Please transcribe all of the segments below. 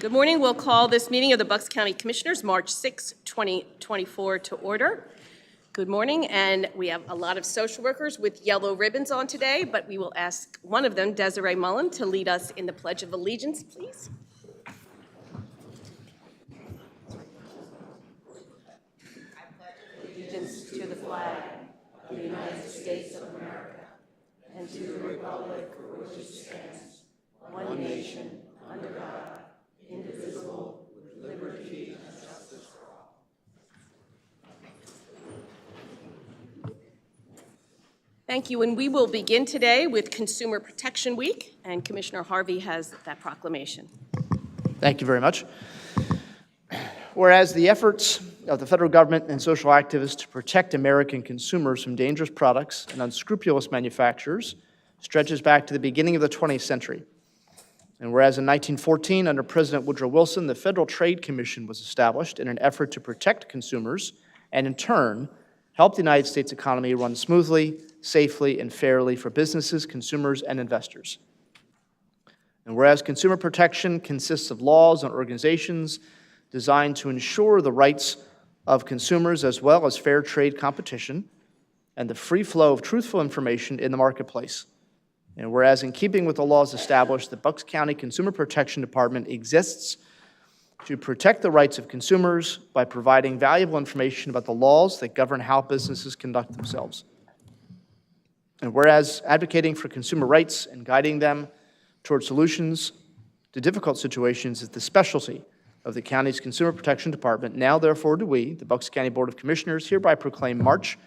Good morning. We'll call this meeting of the Bucks County Commissioners, March 6, 2024, to order. Good morning, and we have a lot of social workers with yellow ribbons on today, but we will ask one of them, Desiree Mullen, to lead us in the Pledge of Allegiance, please. I pledge allegiance to the flag of the United States of America and to the republic for which it stands, one nation, under God, indivisible, with liberty and justice for all. Thank you, and we will begin today with Consumer Protection Week, and Commissioner Harvey has that proclamation. Thank you very much. Whereas the efforts of the federal government and social activists to protect American consumers from dangerous products and unscrupulous manufacturers stretches back to the beginning of the 20th century. And whereas in 1914, under President Woodrow Wilson, the Federal Trade Commission was established in an effort to protect consumers and, in turn, help the United States economy run smoothly, safely, and fairly for businesses, consumers, and investors. And whereas consumer protection consists of laws and organizations designed to ensure the rights of consumers as well as fair trade competition and the free flow of truthful information in the marketplace. And whereas in keeping with the laws established, the Bucks County Consumer Protection Department exists to protect the rights of consumers by providing valuable information about the laws that govern how businesses conduct themselves. And whereas advocating for consumer rights and guiding them toward solutions to difficult situations is the specialty of the county's Consumer Protection Department, now therefore do we, the Bucks County Board of Commissioners, hereby proclaim March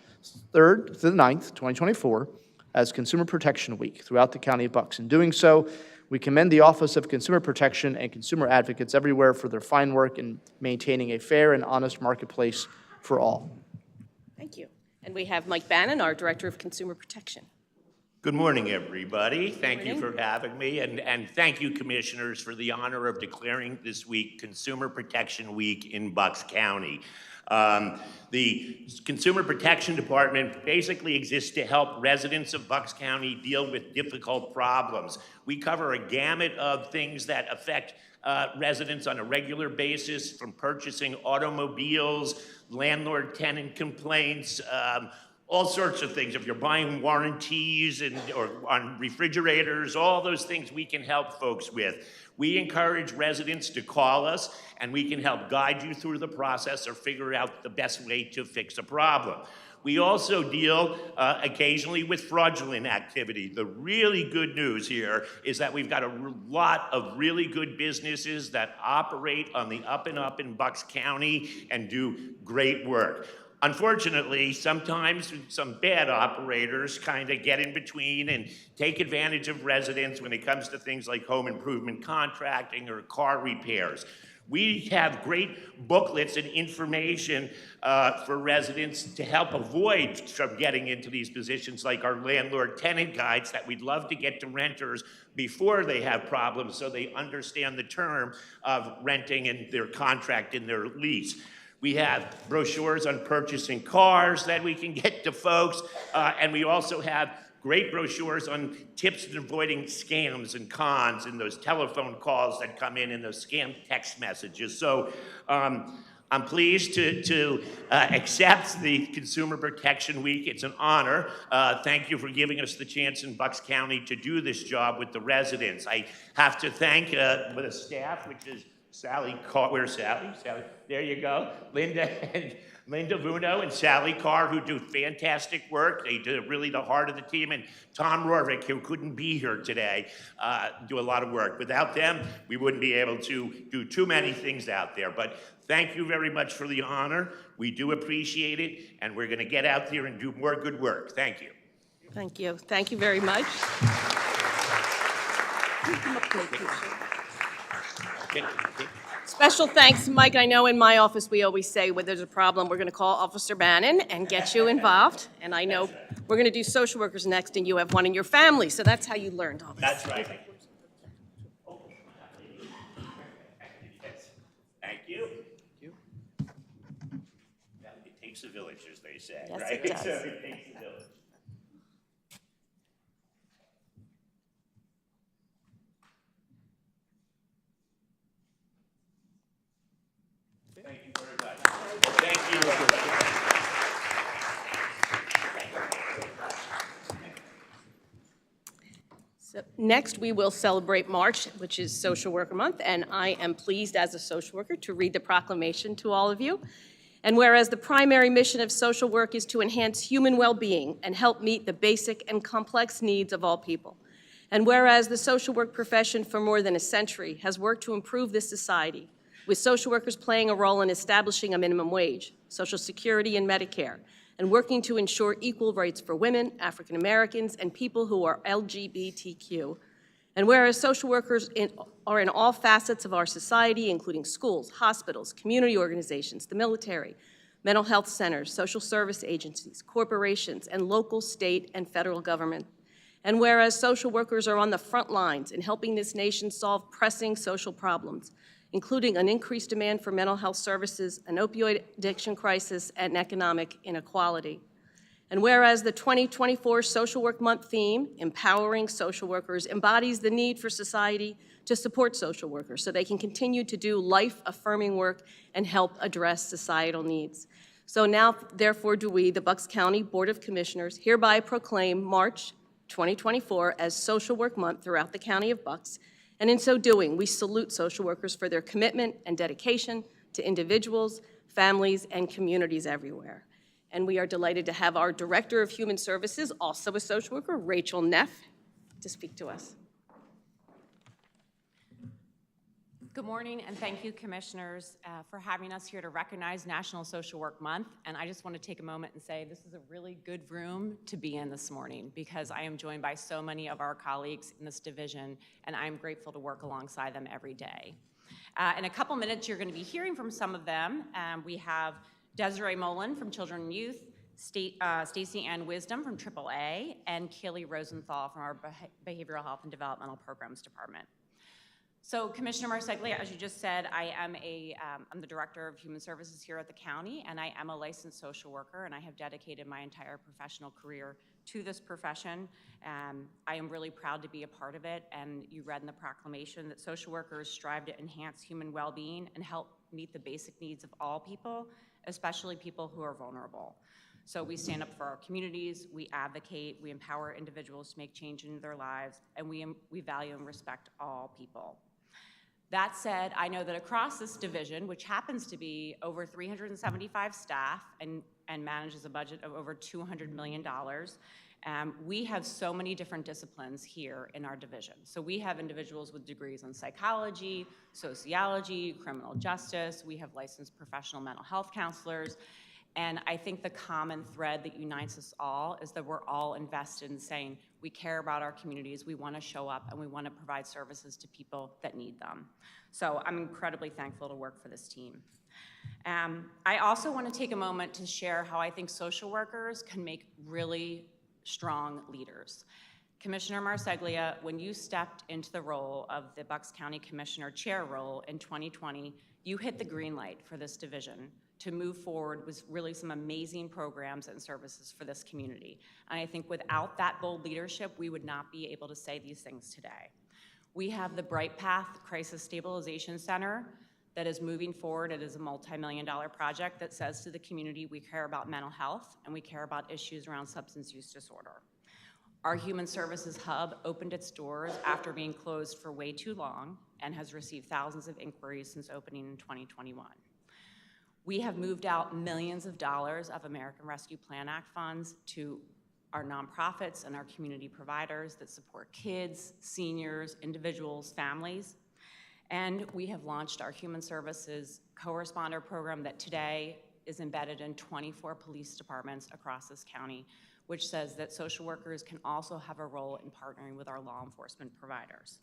3rd to the 9th, 2024, as Consumer Protection Week throughout the County of Bucks. In doing so, we commend the Office of Consumer Protection and consumer advocates everywhere for their fine work in maintaining a fair and honest marketplace for all. Thank you. And we have Mike Bannon, our Director of Consumer Protection. Good morning, everybody. Thank you for having me, and thank you, Commissioners, for the honor of declaring this week Consumer Protection Week in Bucks County. The Consumer Protection Department basically exists to help residents of Bucks County deal with difficult problems. We cover a gamut of things that affect residents on a regular basis, from purchasing automobiles, landlord-tenant complaints, all sorts of things. If you're buying warranties or on refrigerators, all those things we can help folks with. We encourage residents to call us, and we can help guide you through the process or figure out the best way to fix a problem. We also deal occasionally with fraudulent activity. The really good news here is that we've got a lot of really good businesses that operate on the up and up in Bucks County and do great work. Unfortunately, sometimes some bad operators kind of get in between and take advantage of residents when it comes to things like home improvement contracting or car repairs. We have great booklets and information for residents to help avoid from getting into these positions, like our landlord-tenant guides that we'd love to get to renters before they have problems so they understand the term of renting and their contract in their lease. We have brochures on purchasing cars that we can get to folks, and we also have great brochures on tips in avoiding scams and cons and those telephone calls that come in and those scam text messages. So I'm pleased to accept the Consumer Protection Week. It's an honor. Thank you for giving us the chance in Bucks County to do this job with the residents. I have to thank the staff, which is Sally Carr. Where's Sally? Sally, there you go. Linda Vuno and Sally Carr, who do fantastic work. They do really the heart of the team. And Tom Rorvik, who couldn't be here today, do a lot of work. Without them, we wouldn't be able to do too many things out there. But thank you very much for the honor. We do appreciate it, and we're going to get out there and do more good work. Thank you. Thank you. Thank you very much. Special thanks, Mike. I know in my office we always say when there's a problem, we're going to call Officer Bannon and get you involved. And I know we're going to do social workers next, and you have one in your family, so that's how you learned all this. That's right. Thank you. It takes a village, as they say, Yes, right? it does. So it takes a village. So next, we will celebrate March, which is Social Worker Month, and I am pleased as a social worker to read the proclamation to all of you. And whereas the primary mission of social work is to enhance human well-being and help meet the basic and complex needs of all people. And whereas the social work profession for more than a century has worked to improve this society, with social workers playing a role in establishing a minimum wage, Social Security and Medicare, and working to ensure equal rights for women, African Americans, and people who are LGBTQ. And whereas social workers are in all facets of our society, including schools, hospitals, community organizations, the military, mental health centers, social service agencies, corporations, and local, state, and federal government. And whereas social workers are on the front lines in helping this nation solve pressing social problems, including an increased demand for mental health services, an opioid addiction crisis, and economic inequality. And whereas the 2024 Social Work Month theme, Empowering Social Workers, embodies the need for society to support social workers so they can continue to do life-affirming work and help address societal needs. So now, therefore, do we, the Bucks County Board of Commissioners, hereby proclaim March 2024 as Social Work Month throughout the County of Bucks. And in so doing, we salute social workers for their commitment and dedication to individuals, families, and communities everywhere. And we are delighted to have our Director of Human Services, also a social worker, Rachel Neff, to speak to us. Good morning, and thank you, Commissioners, for having us here to recognize National Social Work Month. And I just want to take a moment and say this is a really good room to be in this morning because I am joined by so many of our colleagues in this division, and I'm grateful to work alongside them every day. In a couple minutes, you're going to be hearing from some of them. We have Desiree Mullen from Children and Youth, Stacey Ann Wisdom from AAA, and Kaylee Rosenthal from our Behavioral Health and Developmental Programs Department. So, Commissioner Marseglia, as you just said, I'm the Director of Human Services here at the county, and I am a licensed social worker, and I have dedicated my entire professional career to this profession. I am really proud to be a part of it, and you read in the proclamation that social workers strive to enhance human well-being and help meet the basic needs of all people, especially people who are vulnerable. So we stand up for our communities, we advocate, we empower individuals to make change in their lives, and we value and respect all people. That said, I know that across this division, which happens to be over 375 staff and manages a budget of over $200 million, we have so many different disciplines here in our division. So we have individuals with degrees in psychology, sociology, criminal justice, we have licensed professional mental health counselors, and I think the common thread that unites us all is that we're all invested in saying we care about our communities, we want to show up, and we want to provide services to people that need them. So I'm incredibly thankful to work for this team. I also want to take a moment to share how I think social workers can make really strong leaders. Commissioner Marseglia, when you stepped into the role of the Bucks County Commissioner Chair role in 2020, you hit the green light for this division to move forward with really some amazing programs and services for this community. And I think without that bold leadership, we would not be able to say these things today. We have the Bright Path Crisis Stabilization Center that is moving forward. It is a multi-million-dollar project that says to the community we care about mental health and we care about issues around substance use disorder. Our Human Services Hub opened its doors after being closed for way too long and has received thousands of inquiries since opening in 2021. We have moved out millions of dollars of American Rescue Plan Act funds to our nonprofits and our community providers that support kids, seniors, individuals, families. And we have launched our Human Services Co-Responder program that today is embedded in 24 police departments across this county, which says that social workers can also have a role in partnering with our law enforcement providers.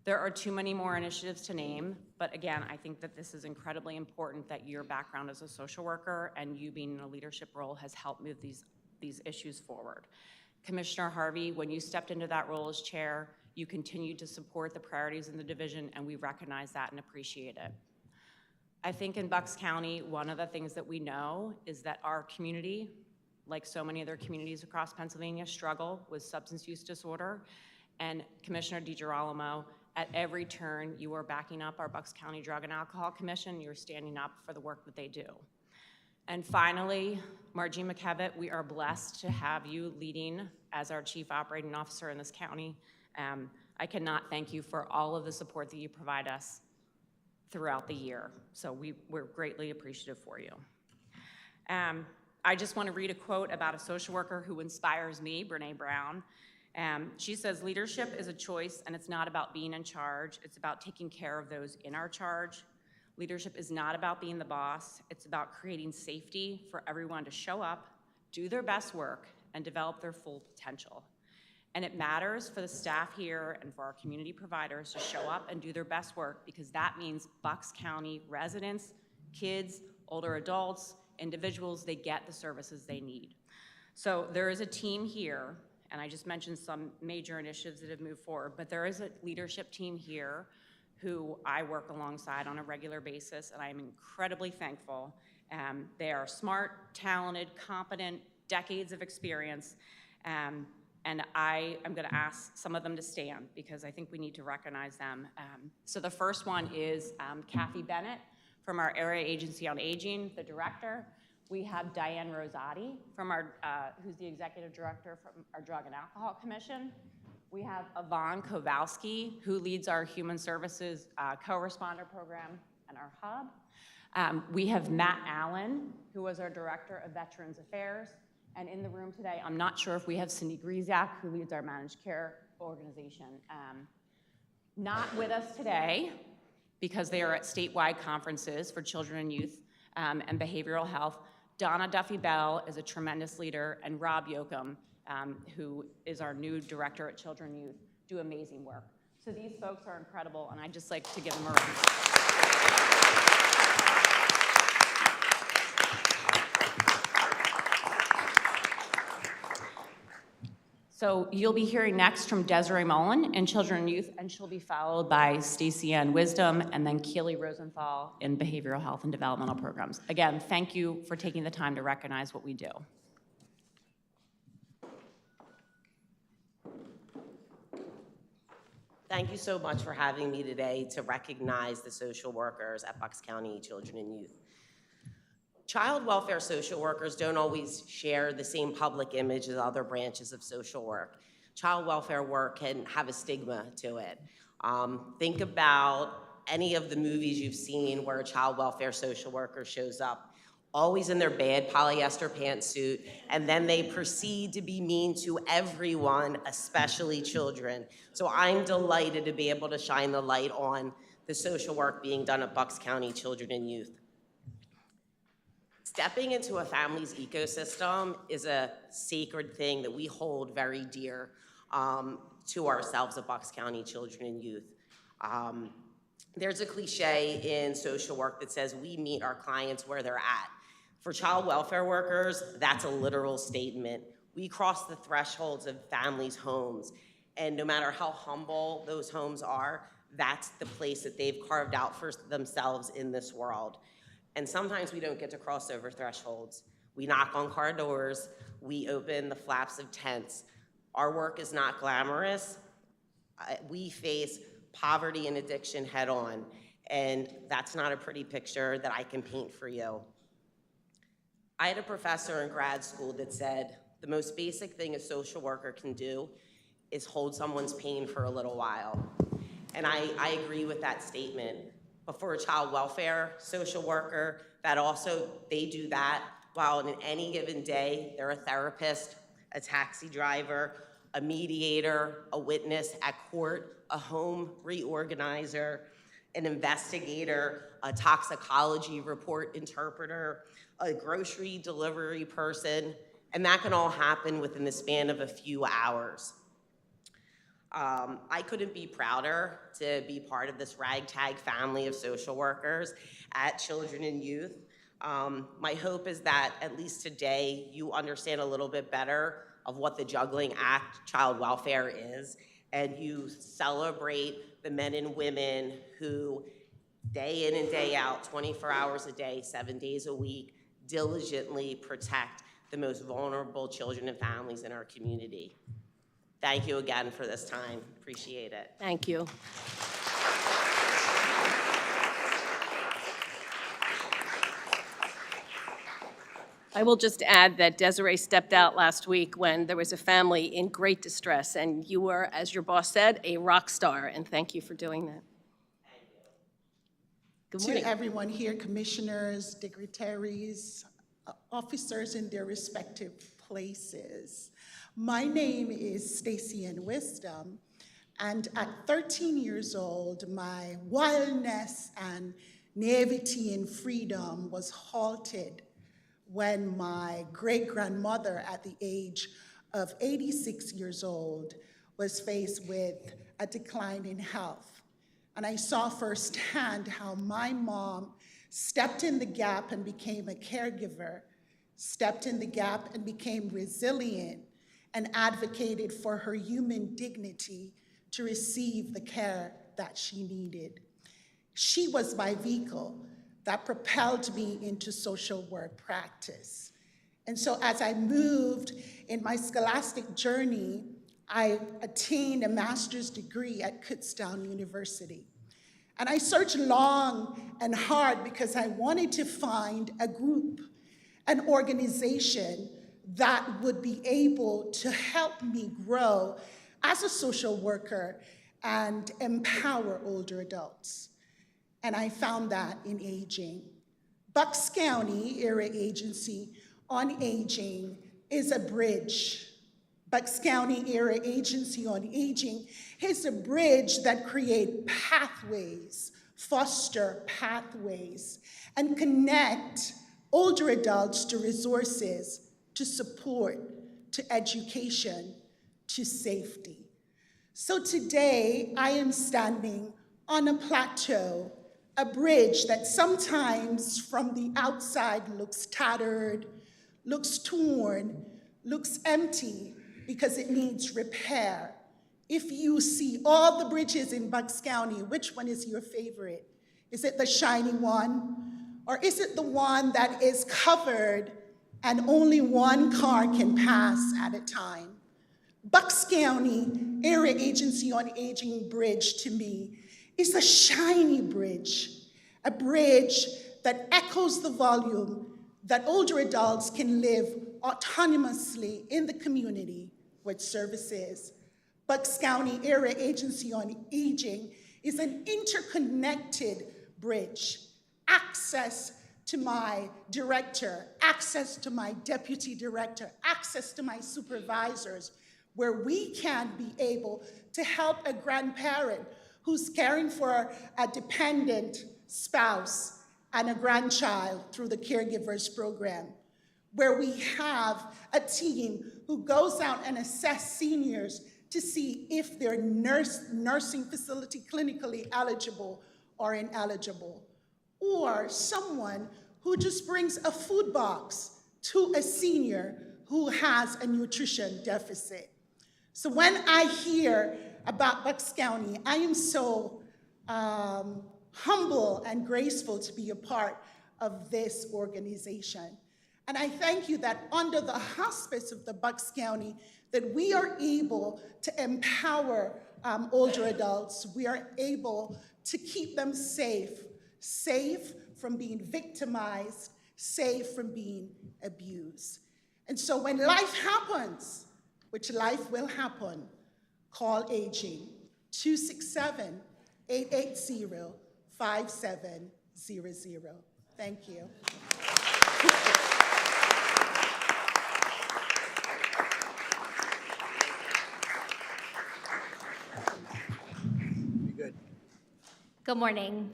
There are too many more initiatives to name, but again, I think that this is incredibly important that your background as a social worker and you being in a leadership role has helped move these issues forward. Commissioner Harvey, when you stepped into that role as chair, you continued to support the priorities in the division, and we recognize that and appreciate it. I think in Bucks County, one of the things that we know is that our community, like so many other communities across Pennsylvania, struggle with substance use disorder. And Commissioner DiGirolamo, at every turn, you are backing up our Bucks County Drug and Alcohol Commission. You're standing up for the work that they do. And finally, Margie McKevitt, we are blessed to have you leading as our Chief Operating Officer in this county. I cannot thank you for all of the support that you provide us throughout the year. So we're greatly appreciative for you. I just want to read a quote about a social worker who inspires me, Brene Brown. She says, "Leadership is a choice, and it's not about being in charge. It's about taking care of those in our charge. Leadership is not about being the boss. It's about creating safety for everyone to show up, do their best work, and develop their full potential. And it matters for the staff here and for our community providers to show up and do their best work, because that means Bucks County residents, kids, older adults, individuals, they get the services they need." So there is a team here, and I just mentioned some major initiatives that have moved forward, but there is a leadership team here who I work alongside on a regular basis, and I am incredibly thankful. They are smart, talented, competent, decades of experience, and I am going to ask some of them to stand because I think we need to recognize them. So the first one is Kathy Bennett from our Area Agency on Aging, the director. We have Diane Rosati from our, who's the executive director from our Drug and Alcohol Commission. We have Yvonne Kowalski, who leads our Human Services Co-Responder Program and our hub. We have Matt Allen, who was our Director of Veterans Affairs. And in the room today, I'm not sure if we have Cindy Griesiak, who leads our Managed Care organization. Not with us today, because they are at statewide conferences for children and youth and behavioral health. Donna Duffy-Bell is a tremendous leader, and Rob Yoakum, who is our new director at Children and Youth, do amazing work. So these folks are incredible, and I'd just like to give them a round of applause. So you'll be hearing next from Desiree Mullen in Children and Youth, and she'll be followed by Stacey Ann Wisdom and then Keely Rosenthal in Behavioral Health and Developmental Programs. Again, thank you for taking the time to recognize what we do. Thank you so much for having me today to recognize the social workers at Bucks County Children and Youth. Child welfare social workers don't always share the same public image as other branches of social work. Child welfare work can have a stigma to it. Think about any of the movies you've seen where a child welfare social worker shows up, always in their bad polyester pantsuit, and then they proceed to be mean to everyone, especially children. So I'm delighted to be able to shine the light on the social work being done at Bucks County Children and Youth. Stepping into a family's ecosystem is a sacred thing that we hold very dear to ourselves at Bucks County Children and Youth. There's a cliche in social work that says we meet our clients where they're at. For child welfare workers, that's a literal statement. We cross the thresholds of families' homes, and no matter how humble those homes are, that's the place that they've carved out for themselves in this world. And sometimes we don't get to cross over thresholds. We knock on car doors, we open the flaps of tents. Our work is not glamorous. We face poverty and addiction head on, and that's not a pretty picture that I can paint for you. I had a professor in grad school that said, the most basic thing a social worker can do is hold someone's pain for a little while. And I agree with that statement. But for a child welfare social worker, that also, they do that while in any given day, they're a therapist, a taxi driver, a mediator, a witness at court, a home reorganizer, an investigator, a toxicology report interpreter, a grocery delivery person, and that can all happen within the span of a few hours. I couldn't be prouder to be part of this ragtag family of social workers at Children and Youth. My hope is that at least today you understand a little bit better of what the juggling act child welfare is, and you celebrate the men and women who day in and day out, 24 hours a day, 7 days a week, diligently protect the most vulnerable children and families in our community. Thank you again for this time. Appreciate it. Thank you. I will just add that Desiree stepped out last week when there was a family in great distress, and you were, as your boss said, a rock star, and thank you for doing that. Good morning. To everyone here, commissioners, dignitaries, officers in their respective places. My name is Stacy Ann Wisdom, and at 13 years old, my wildness and naivety and freedom was halted when my great-grandmother at the age of 86 years old was faced with a decline in health. And I saw firsthand how my mom stepped in the gap and became a caregiver, stepped in the gap and became resilient, and advocated for her human dignity to receive the care that she needed. She was my vehicle that propelled me into social work practice. And so as I moved in my scholastic journey, I attained a master's degree at Kutztown University. And I searched long and hard because I wanted to find a group, an organization that would be able to help me grow as a social worker and empower older adults. And I found that in aging. Bucks County Area Agency on Aging is a bridge. Bucks County Area Agency on Aging is a bridge that creates pathways, foster pathways, and connect older adults to resources, to support, to education, to safety. So today, I am standing on a plateau, a bridge that sometimes from the outside looks tattered, looks torn, looks empty because it needs repair. If you see all the bridges in Bucks County, which one is your favorite? Is it the shiny one? Or is it the one that is covered and only one car can pass at a time? Bucks County Area Agency on Aging Bridge, to me, is a shiny bridge, a bridge that echoes the volume that older adults can live autonomously in the community with services. Bucks County Area Agency on Aging is an interconnected bridge. Access to my director, access to my deputy director, access to my supervisors, where we can be able to help a grandparent who's caring for a dependent spouse and a grandchild through the Caregivers Program, where we have a team who goes out and assess seniors to see if they're nursing facility clinically eligible or ineligible, or someone who just brings a food box to a senior who has a nutrition deficit. So when I hear about Bucks County, I am so humble and graceful to be a part of this organization. And I thank you that under the auspice of the Bucks County, that we are able to empower older adults. We are able to keep them safe from being victimized, safe from being abused. And so when life happens, which life will happen, call Aging, 267-880-5700. Thank you. Good morning.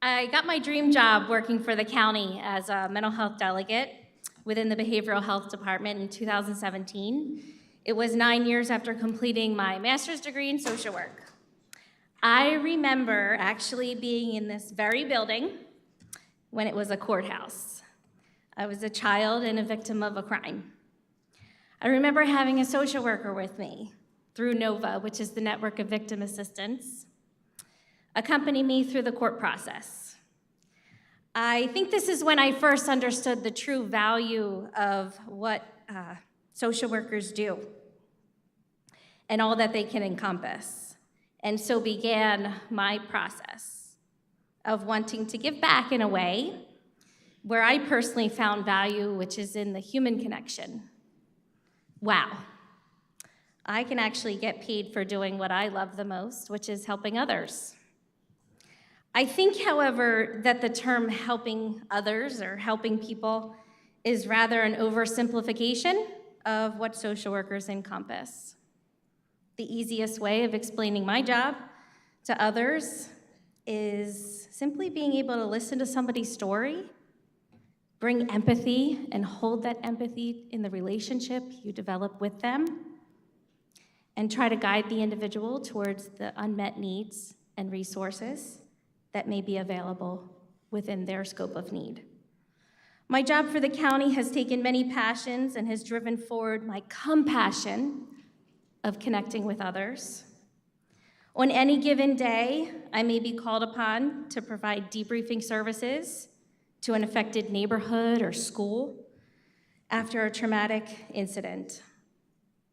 I got my dream job working for the county as a mental health delegate within the Behavioral Health Department in 2017. It was 9 years after completing my master's degree in social work. I remember actually being in this very building when it was a courthouse. I was a child and a victim of a crime. I remember having a social worker with me through NOVA, which is the Network of Victim Assistance, accompany me through the court process. I think this is when I first understood the true value of what social workers do and all that they can encompass. And so began my process of wanting to give back in a way, where I personally found value, which is in the human connection. Wow. I can actually get paid for doing what I love the most, which is helping others. I think, however, that the term helping others or helping people is rather an oversimplification of what social workers encompass. The easiest way of explaining my job to others is simply being able to listen to somebody's story, bring empathy, and hold that empathy in the relationship you develop with them, and try to guide the individual towards the unmet needs and resources that may be available within their scope of need. My job for the county has taken many passions and has driven forward my compassion of connecting with others. On any given day, I may be called upon to provide debriefing services to an affected neighborhood or school after a traumatic incident.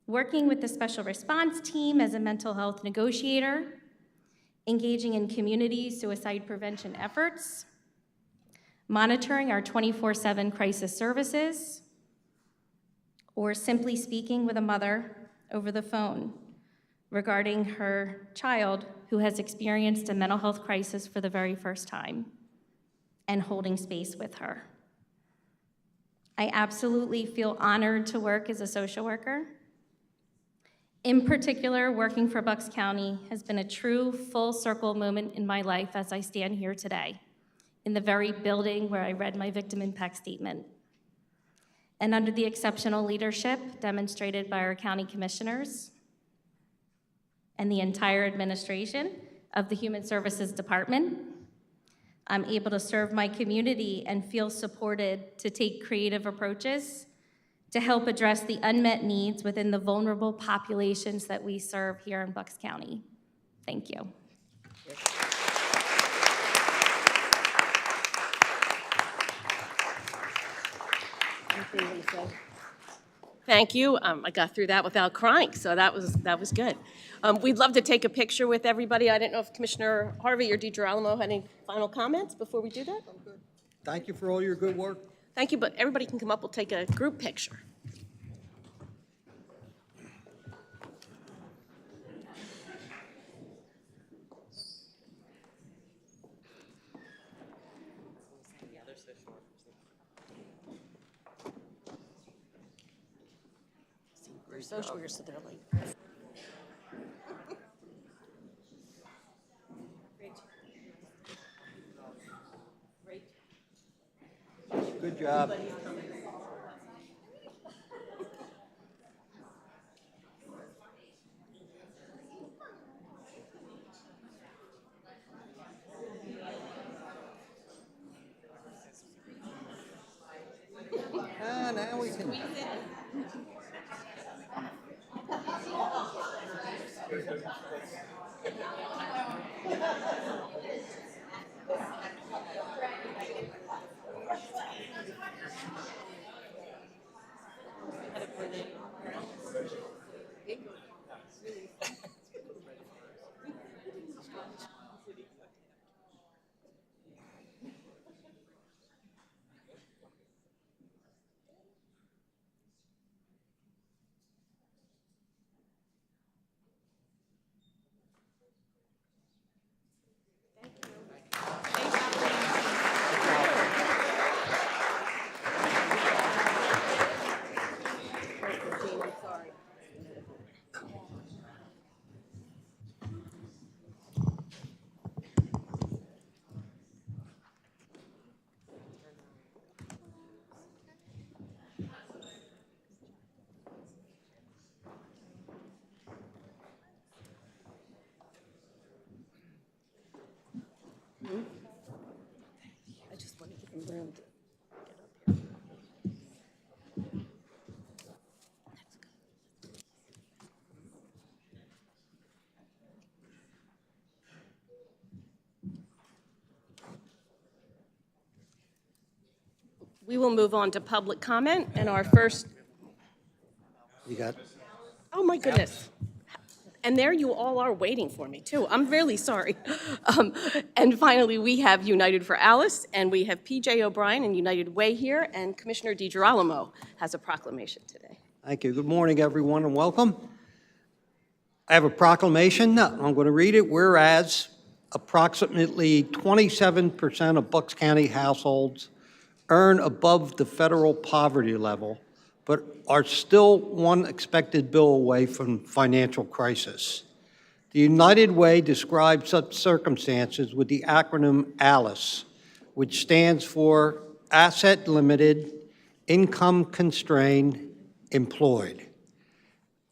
Working with the special response team as a mental health negotiator, engaging in community suicide prevention efforts, monitoring our 24/7 crisis services, or simply speaking with a mother over the phone regarding her child who has experienced a mental health crisis for the very first time and holding space with her. I absolutely feel honored to work as a social worker. In particular, working for Bucks County has been a true full circle moment in my life as I stand here today, in the very building where I read my victim impact statement. And under the exceptional leadership demonstrated by our county commissioners and the entire administration of the Human Services Department, I'm able to serve my community and feel supported to take creative approaches to help address the unmet needs within the vulnerable populations that we serve here in Bucks County. Thank you. Thank you. I got through that without crying, so that was good. We'd love to take a picture with everybody. I didn't know if Commissioner Harvey or DiGirolamo had any final comments before we do that? I'm good. Thank you for all your good work. Thank you, but everybody can come up. We'll take a group picture. Social workers, so they're like. Good job. Now we can. I just want to give him room to get up here. That's good. We will move on to public comment, and our first, You got, oh my goodness. And there you all are waiting for me, too. I'm really sorry. And finally, we have United for Alice, and we have P.J. O'Brien and United Way here, and Commissioner DiGirolamo has a proclamation today. Thank you. Good morning, everyone, and welcome. I have a proclamation. I'm going to read it. Whereas approximately 27% of Bucks County households earn above the federal poverty level, but are still one expected bill away from financial crisis. The United Way describes such circumstances with the acronym ALICE, which stands for Asset Limited, Income Constrained, Employed.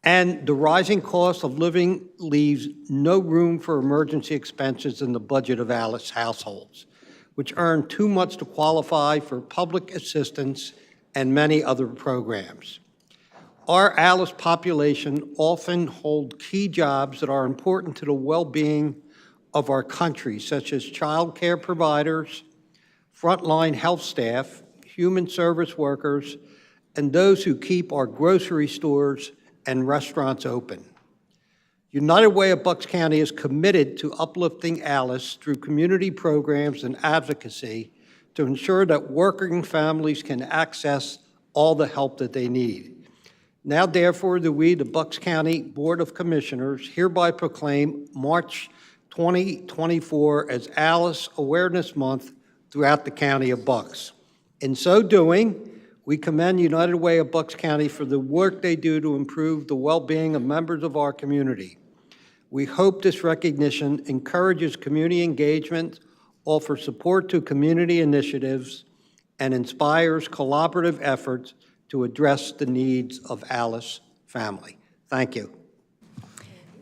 And the rising cost of living leaves no room for emergency expenses in the budget of ALICE households, which earn too much to qualify for public assistance and many other programs. Our ALICE population often hold key jobs that are important to the well-being of our country, such as child care providers, frontline health staff, human service workers, and those who keep our grocery stores and restaurants open. United Way of Bucks County is committed to uplifting ALICE through community programs and advocacy to ensure that working families can access all the help that they need. Now, therefore, do we, the Bucks County Board of Commissioners, hereby proclaim March 2024 as ALICE Awareness Month throughout the County of Bucks. In so doing, we commend United Way of Bucks County for the work they do to improve the well-being of members of our community. We hope this recognition encourages community engagement, offers support to community initiatives, and inspires collaborative efforts to address the needs of ALICE family. Thank you.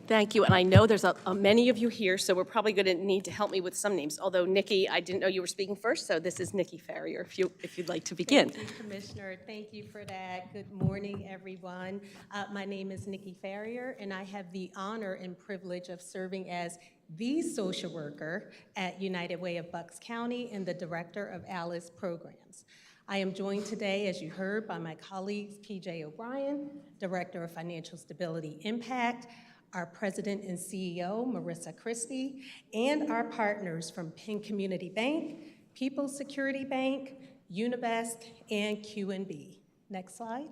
Thank you, and I know there's many of you here, so we're probably going to need to help me with some names. Although, Nikki, I didn't know you were speaking first, so this is Nikki Farrier, if you'd like to begin. Thank you, Commissioner. Thank you for that. Good morning, everyone. My name is Nikki Farrier, and I have the honor and privilege of serving as the social worker at United Way of Bucks County and the director of ALICE programs. I am joined today, as you heard, by my colleagues, P.J. O'Brien, Director of Financial Stability Impact, our President and CEO, Marissa Christie, and our partners from Penn Community Bank, People's Security Bank, Univest, and QNB. Next slide.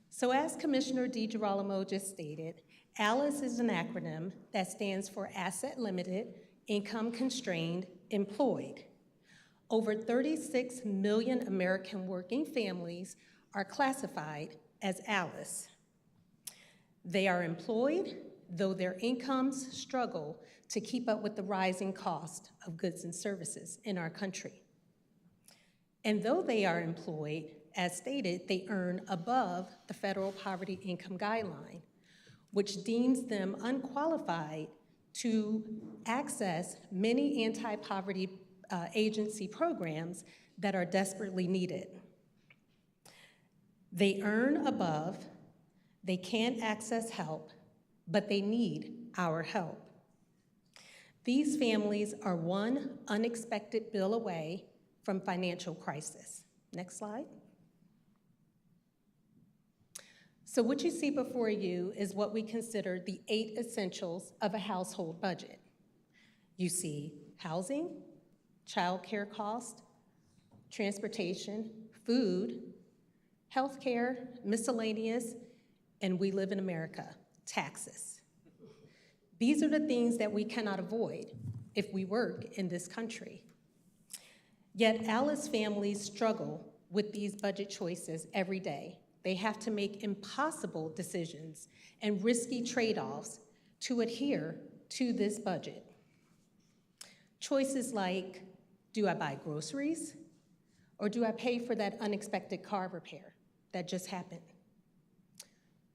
So as Commissioner DiGirolamo just stated, ALICE is an acronym that stands for Asset Limited, Income Constrained, Employed. Over 36 million American working families are classified as ALICE. They are employed, though their incomes struggle to keep up with the rising cost of goods and services in our country. And though they are employed, as stated, they earn above the federal poverty income guideline, which deems them unqualified to access many anti-poverty agency programs that are desperately needed. They earn above. They can't access help, but they need our help. These families are one unexpected bill away from financial crisis. Next slide. So what you see before you is what we consider the 8 essentials of a household budget. You see housing, childcare cost, transportation, food, healthcare, miscellaneous, and we live in America, taxes. These are the things that we cannot avoid if we work in this country. Yet ALICE families struggle with these budget choices every day. They have to make impossible decisions and risky trade-offs to adhere to this budget. Choices like, do I buy groceries or do I pay for that unexpected car repair that just happened?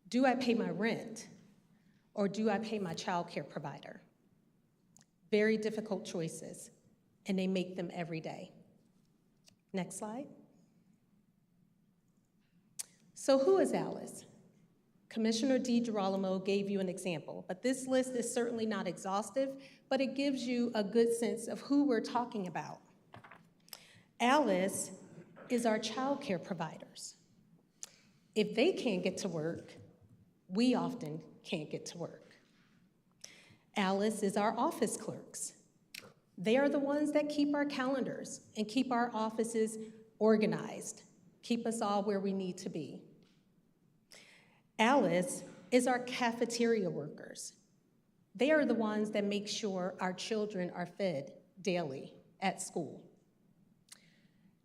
Do I pay my rent, or do I pay my child care provider? Very difficult choices, and they make them every day. Next slide. So who is ALICE? Commissioner DiGirolamo gave you an example, but this list is certainly not exhaustive, but it gives you a good sense of who we're talking about. ALICE is our child care providers. If they can't get to work, we often can't get to work. Alice is our office clerks. They are the ones that keep our calendars and keep our offices organized, keep us all where we need to be. Alice is our cafeteria workers. They are the ones that make sure our children are fed daily at school.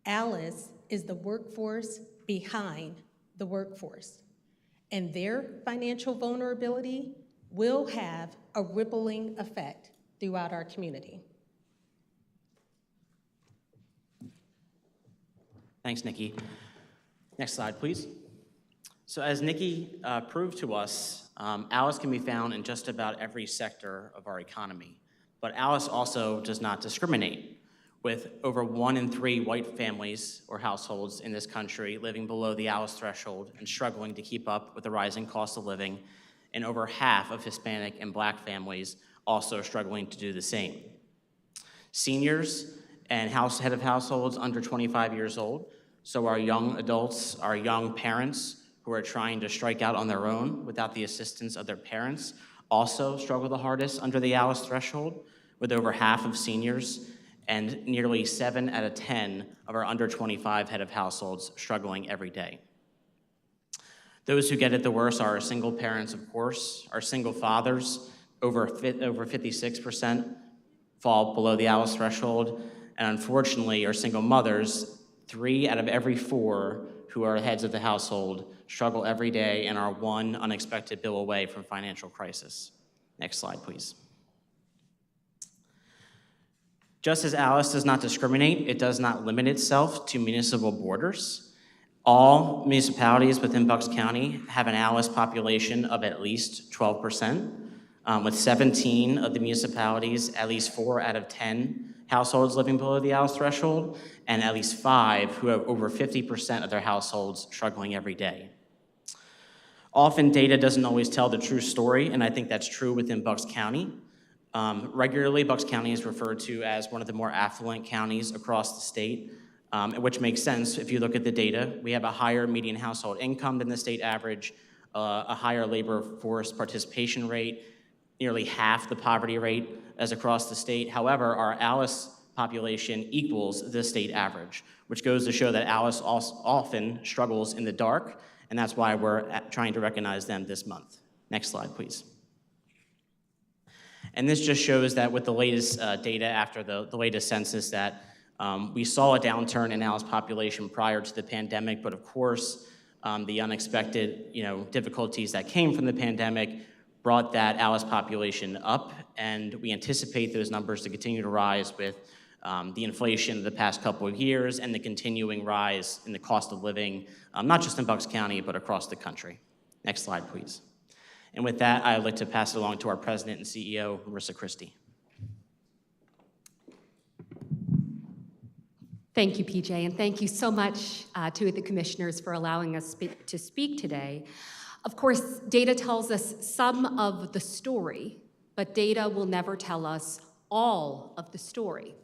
Alice is the workforce behind the workforce, and their financial vulnerability will have a rippling effect throughout our community. Thanks, Nikki. Next slide, please. So as Nikki proved to us, Alice can be found in just about every sector of our economy. But Alice also does not discriminate, with over 1 in 3 white families or households in this country living below the Alice threshold and struggling to keep up with the rising cost of living, and over half of Hispanic and Black families also struggling to do the same. Seniors and head of households under 25 years old, so our young adults, our young parents who are trying to strike out on their own without the assistance of their parents, also struggle the hardest under the Alice threshold, with over half of seniors and nearly 7 out of 10 of our under 25 head of households struggling every day. Those who get it the worst are our single parents, of course, our single fathers, over 56% fall below the Alice threshold, and unfortunately, our single mothers, 3 out of every 4 who are heads of the household struggle every day and are one unexpected bill away from financial crisis. Next slide, please. Just as Alice does not discriminate, it does not limit itself to municipal borders. All municipalities within Bucks County have an Alice population of at least 12%, with 17 of the municipalities, at least 4 out of 10 households living below the Alice threshold, and at least 5 who have over 50% of their households struggling every day. Often data doesn't always tell the true story, and I think that's true within Bucks County. Regularly, Bucks County is referred to as one of the more affluent counties across the state, which makes sense if you look at the data. We have a higher median household income than the state average, a higher labor force participation rate, nearly half the poverty rate as across the state. However, our Alice population equals the state average, which goes to show that Alice often struggles in the dark, and that's why we're trying to recognize them this month. Next slide, please. And this just shows that with the latest data after the latest census that we saw a downturn in Alice population prior to the pandemic, but of course, the unexpected difficulties that came from the pandemic brought that Alice population up, and we anticipate those numbers to continue to rise with the inflation of the past couple of years and the continuing rise in the cost of living, not just in Bucks County, but across the country. Next slide, please. And with that, I'd like to pass it along to our President and CEO, Marissa Christie. Thank you, PJ, and thank you so much to the commissioners for allowing us to speak today. Of course, data tells us some of the story, but data will never tell us all of the story.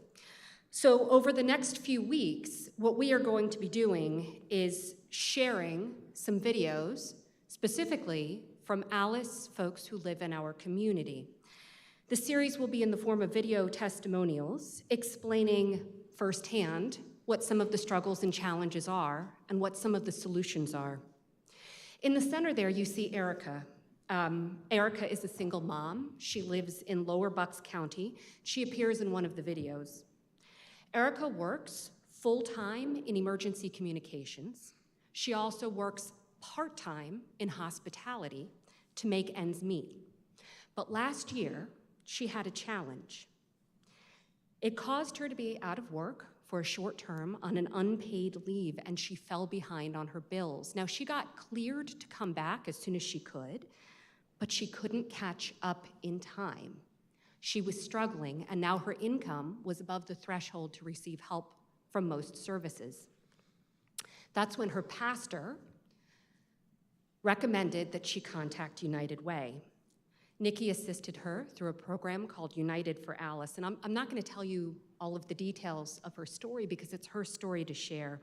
So over the next few weeks, what we are going to be doing is sharing some videos, specifically from Alice folks who live in our community. The series will be in the form of video testimonials explaining firsthand what some of the struggles and challenges are and what some of the solutions are. In the center there, you see Erica. Erica is a single mom. She lives in Lower Bucks County. She appears in one of the videos. Erica works full-time in emergency communications. She also works part-time in hospitality to make ends meet. But last year, she had a challenge. It caused her to be out of work for a short term on an unpaid leave, and she fell behind on her bills. Now, she got cleared to come back as soon as she could, but she couldn't catch up in time. She was struggling, and now her income was above the threshold to receive help from most services. That's when her pastor recommended that she contact United Way. Nikki assisted her through a program called United for Alice, and I'm not going to tell you all of the details of her story because it's her story to share.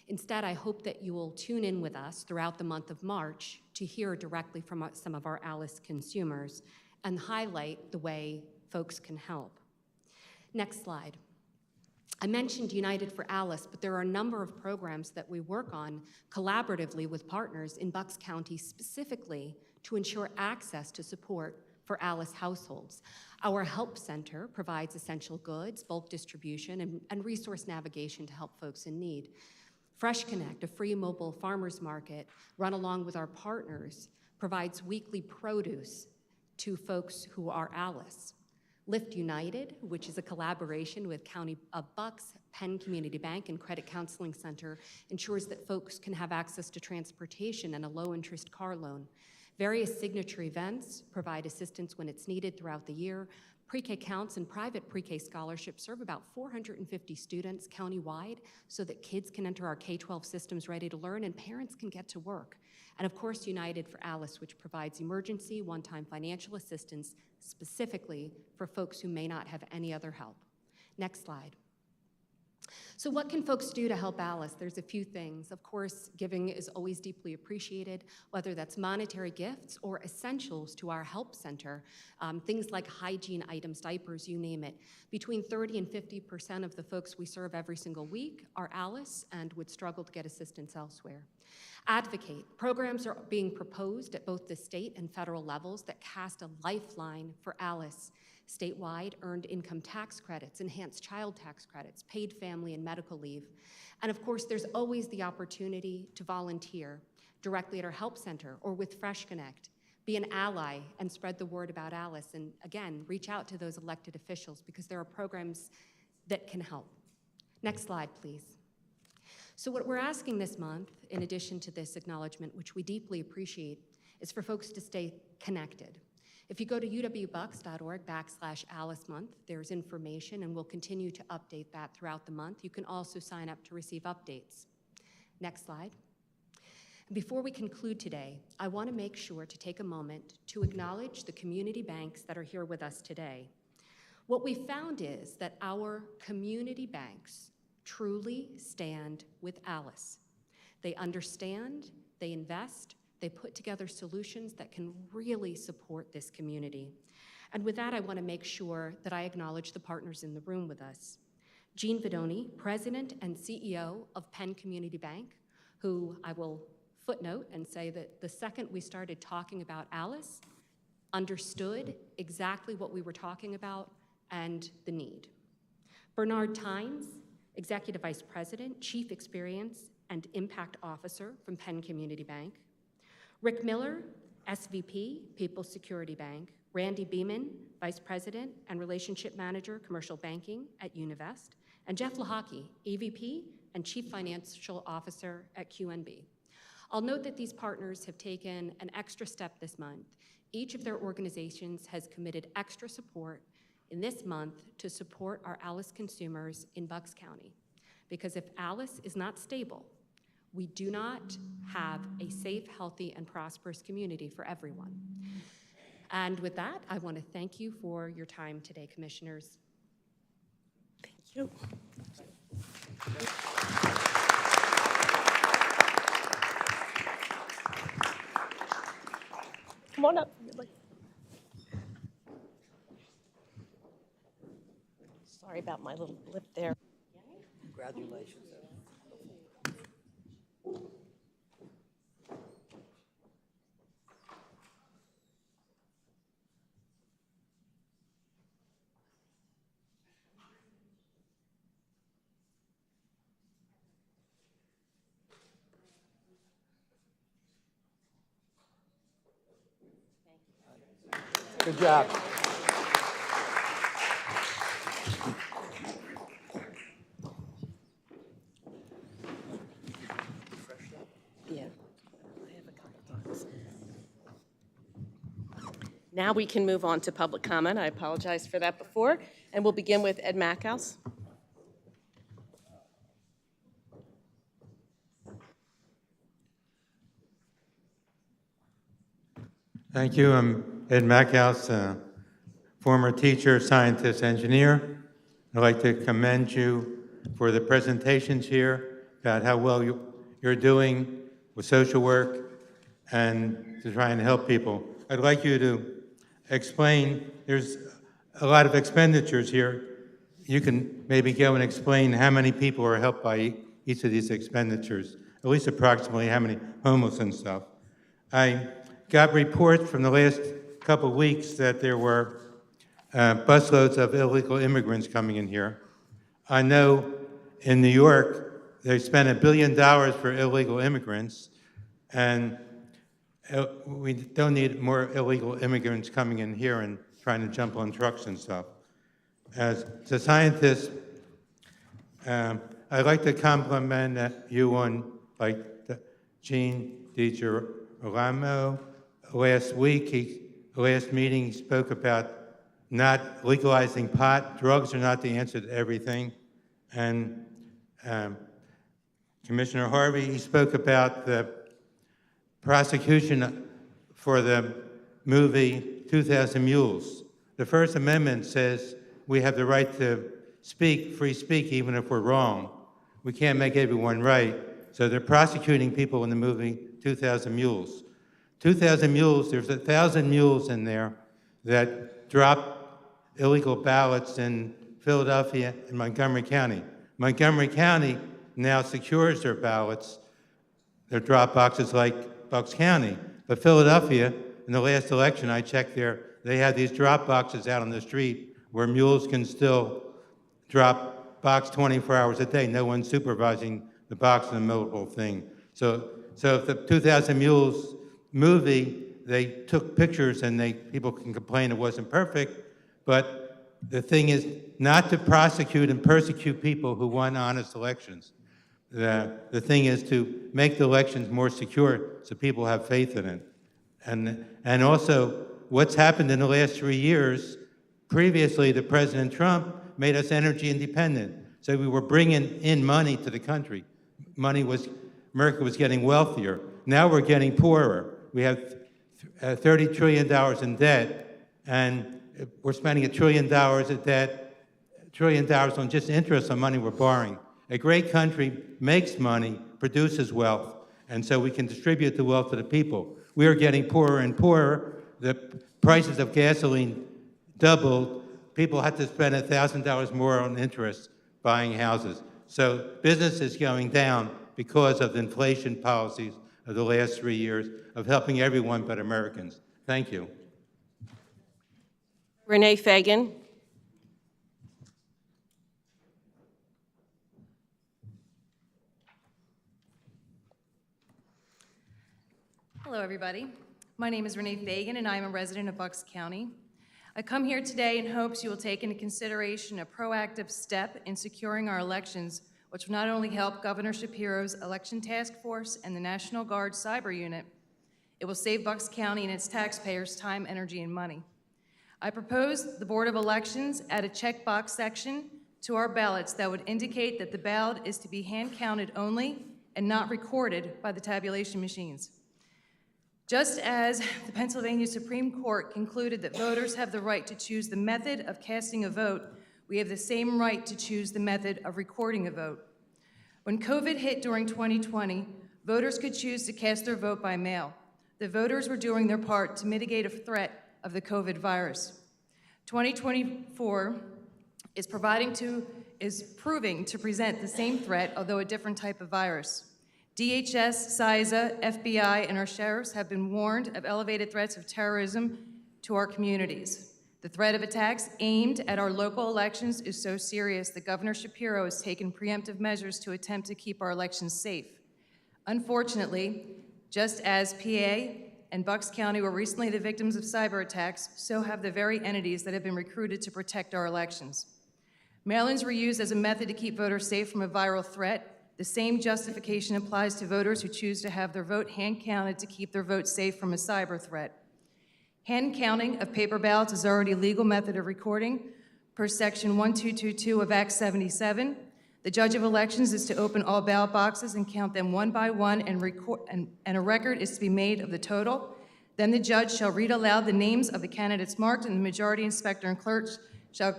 Instead, I hope that you will tune in with us throughout the month of March to hear directly from some of our Alice consumers and highlight the way folks can help. Next slide. I mentioned United for Alice, but there are a number of programs that we work on collaboratively with partners in Bucks County specifically to ensure access to support for Alice households. Our Help Center provides essential goods, bulk distribution, and resource navigation to help folks in need. Fresh Connect, a free mobile farmers market run along with our partners, provides weekly produce to folks who are Alice. Lift United, which is a collaboration with County of Bucks, Penn Community Bank, and Credit Counseling Center, ensures that folks can have access to transportation and a low-interest car loan. Various signature events provide assistance when it's needed throughout the year. Pre-K counts and private pre-K scholarships serve about 450 students countywide so that kids can enter our K-12 systems ready to learn and parents can get to work. And of course, United for Alice, which provides emergency, one-time financial assistance specifically for folks who may not have any other help. Next slide. So what can folks do to help Alice? There's a few things. Of course, giving is always deeply appreciated, whether that's monetary gifts or essentials to our help center, things like hygiene items, diapers, you name it. Between 30 and 50% of the folks we serve every single week are Alice and would struggle to get assistance elsewhere. Advocate. Programs are being proposed at both the state and federal levels that cast a lifeline for Alice. Statewide earned income tax credits, enhanced child tax credits, paid family and medical leave. And of course, there's always the opportunity to volunteer directly at our help center or with Fresh Connect. Be an ally and spread the word about Alice. And again, reach out to those elected officials because there are programs that can help. Next slide, please. So what we're asking this month, in addition to this acknowledgement, which we deeply appreciate, is for folks to stay connected. If you go to uwbucks.org/Alice Month, there's information, and we'll continue to update that throughout the month. You can also sign up to receive updates. Next slide. Before we conclude today, I want to make sure to take a moment to acknowledge the community banks that are here with us today. What we found is that our community banks truly stand with Alice. They understand, they invest, they put together solutions that can really support this community. And with that, I want to make sure that I acknowledge the partners in the room with us. Jean Vidoni, President and CEO of Penn Community Bank, who I will footnote and say that the second we started talking about Alice, understood exactly what we were talking about and the need. Bernard Tynes, Executive Vice President, Chief Experience and Impact Officer from Penn Community Bank. Rick Miller, SVP, People's Security Bank. Randy Beeman, Vice President and Relationship Manager, Commercial Banking at Univest. And Jeff Lahaki, EVP and Chief Financial Officer at QNB. I'll note that these partners have taken an extra step this month. Each of their organizations has committed extra support in this month to support our Alice consumers in Bucks County. Because if Alice is not stable, we do not have a safe, healthy, and prosperous community for everyone. And with that, I want to thank you for your time today, Commissioners. Thank you. Come on up. Sorry about my little lip there. Congratulations. Good job. Yeah, I have a couple times. Now we can move on to public comment. I apologize for that before. And we'll begin with Ed Mackhouse. Thank you. I'm Ed Mackhouse, former teacher, scientist, engineer. I'd like to commend you for the presentations here about how well you're doing with social work and to try and help people. I'd like you to explain, there's a lot of expenditures here. You can maybe go and explain how many people are helped by each of these expenditures, at least approximately how many homeless and stuff. I got reports from the last couple of weeks that there were busloads of illegal immigrants coming in here. I know in New York, they spent $1 billion for illegal immigrants, and we don't need more illegal immigrants coming in here and trying to jump on trucks and stuff. As a scientist, I'd like to compliment you on, like, Gene DiGirolamo. Last meeting, he spoke about not legalizing pot. Drugs are not the answer to everything. And Commissioner Harvey, he spoke about the prosecution for the movie 2,000 Mules. The First Amendment says we have the right to speak, free speak, even if we're wrong. We can't make everyone right. So they're prosecuting people in the movie 2,000 Mules. 2,000 Mules, there's 1,000 mules in there that drop illegal ballots in Philadelphia and Montgomery County. Montgomery County now secures their ballots, their drop boxes like Bucks County. But Philadelphia, in the last election, I checked there, they had these drop boxes out on the street where mules can still drop box 24 hours a day. No one's supervising the box in the middle of the whole thing. So if the 2,000 Mules movie, they took pictures and people can complain it wasn't perfect, but the thing is not to prosecute and persecute people who won honest elections. The thing is to make the elections more secure so people have faith in it. And also, what's happened in the last 3 years, previously the President Trump made us energy independent. So we were bringing in money to the country. America was getting wealthier. Now we're getting poorer. We have $30 trillion in debt, and we're spending $1 trillion of debt, $1 trillion on just interest on money we're borrowing. A great country makes money, produces wealth, and so we can distribute the wealth to the people. We are getting poorer and poorer. The prices of gasoline doubled. People had to spend $1,000 more on interest buying houses. So business is going down because of the inflation policies of the last 3 years of helping everyone but Americans. Thank you. Renee Fagan. Hello, everybody. My name is Renee Fagan, and I am a resident of Bucks County. I come here today in hopes you will take into consideration a proactive step in securing our elections, which will not only help Governor Shapiro's Election Task Force and the National Guard Cyber Unit, it will save Bucks County and its taxpayers time, energy, and money. I propose the Board of Elections add a checkbox section to our ballots that would indicate that the ballot is to be hand-counted only and not recorded by the tabulation machines. Just as the Pennsylvania Supreme Court concluded that voters have the right to choose the method of casting a vote, we have the same right to choose the method of recording a vote. When COVID hit during 2020, voters could choose to cast their vote by mail. The voters were doing their part to mitigate a threat of the COVID virus. 2024 is proving to present the same threat, although a different type of virus. DHS, CISA, FBI, and our sheriffs have been warned of elevated threats of terrorism to our communities. The threat of attacks aimed at our local elections is so serious that Governor Shapiro has taken preemptive measures to attempt to keep our elections safe. Unfortunately, just as PA and Bucks County were recently the victims of cyber attacks, so have the very entities that have been recruited to protect our elections. Mail-ins were used as a method to keep voters safe from a viral threat. The same justification applies to voters who choose to have their vote hand-counted to keep their vote safe from a cyber threat. Hand counting of paper ballots is already a legal method of recording per section 1222 of Act 77. The judge of elections is to open all ballot boxes and count them one by one and a record is to be made of the total. Then the judge shall read aloud the names of the candidates marked, and the majority inspector and clerks shall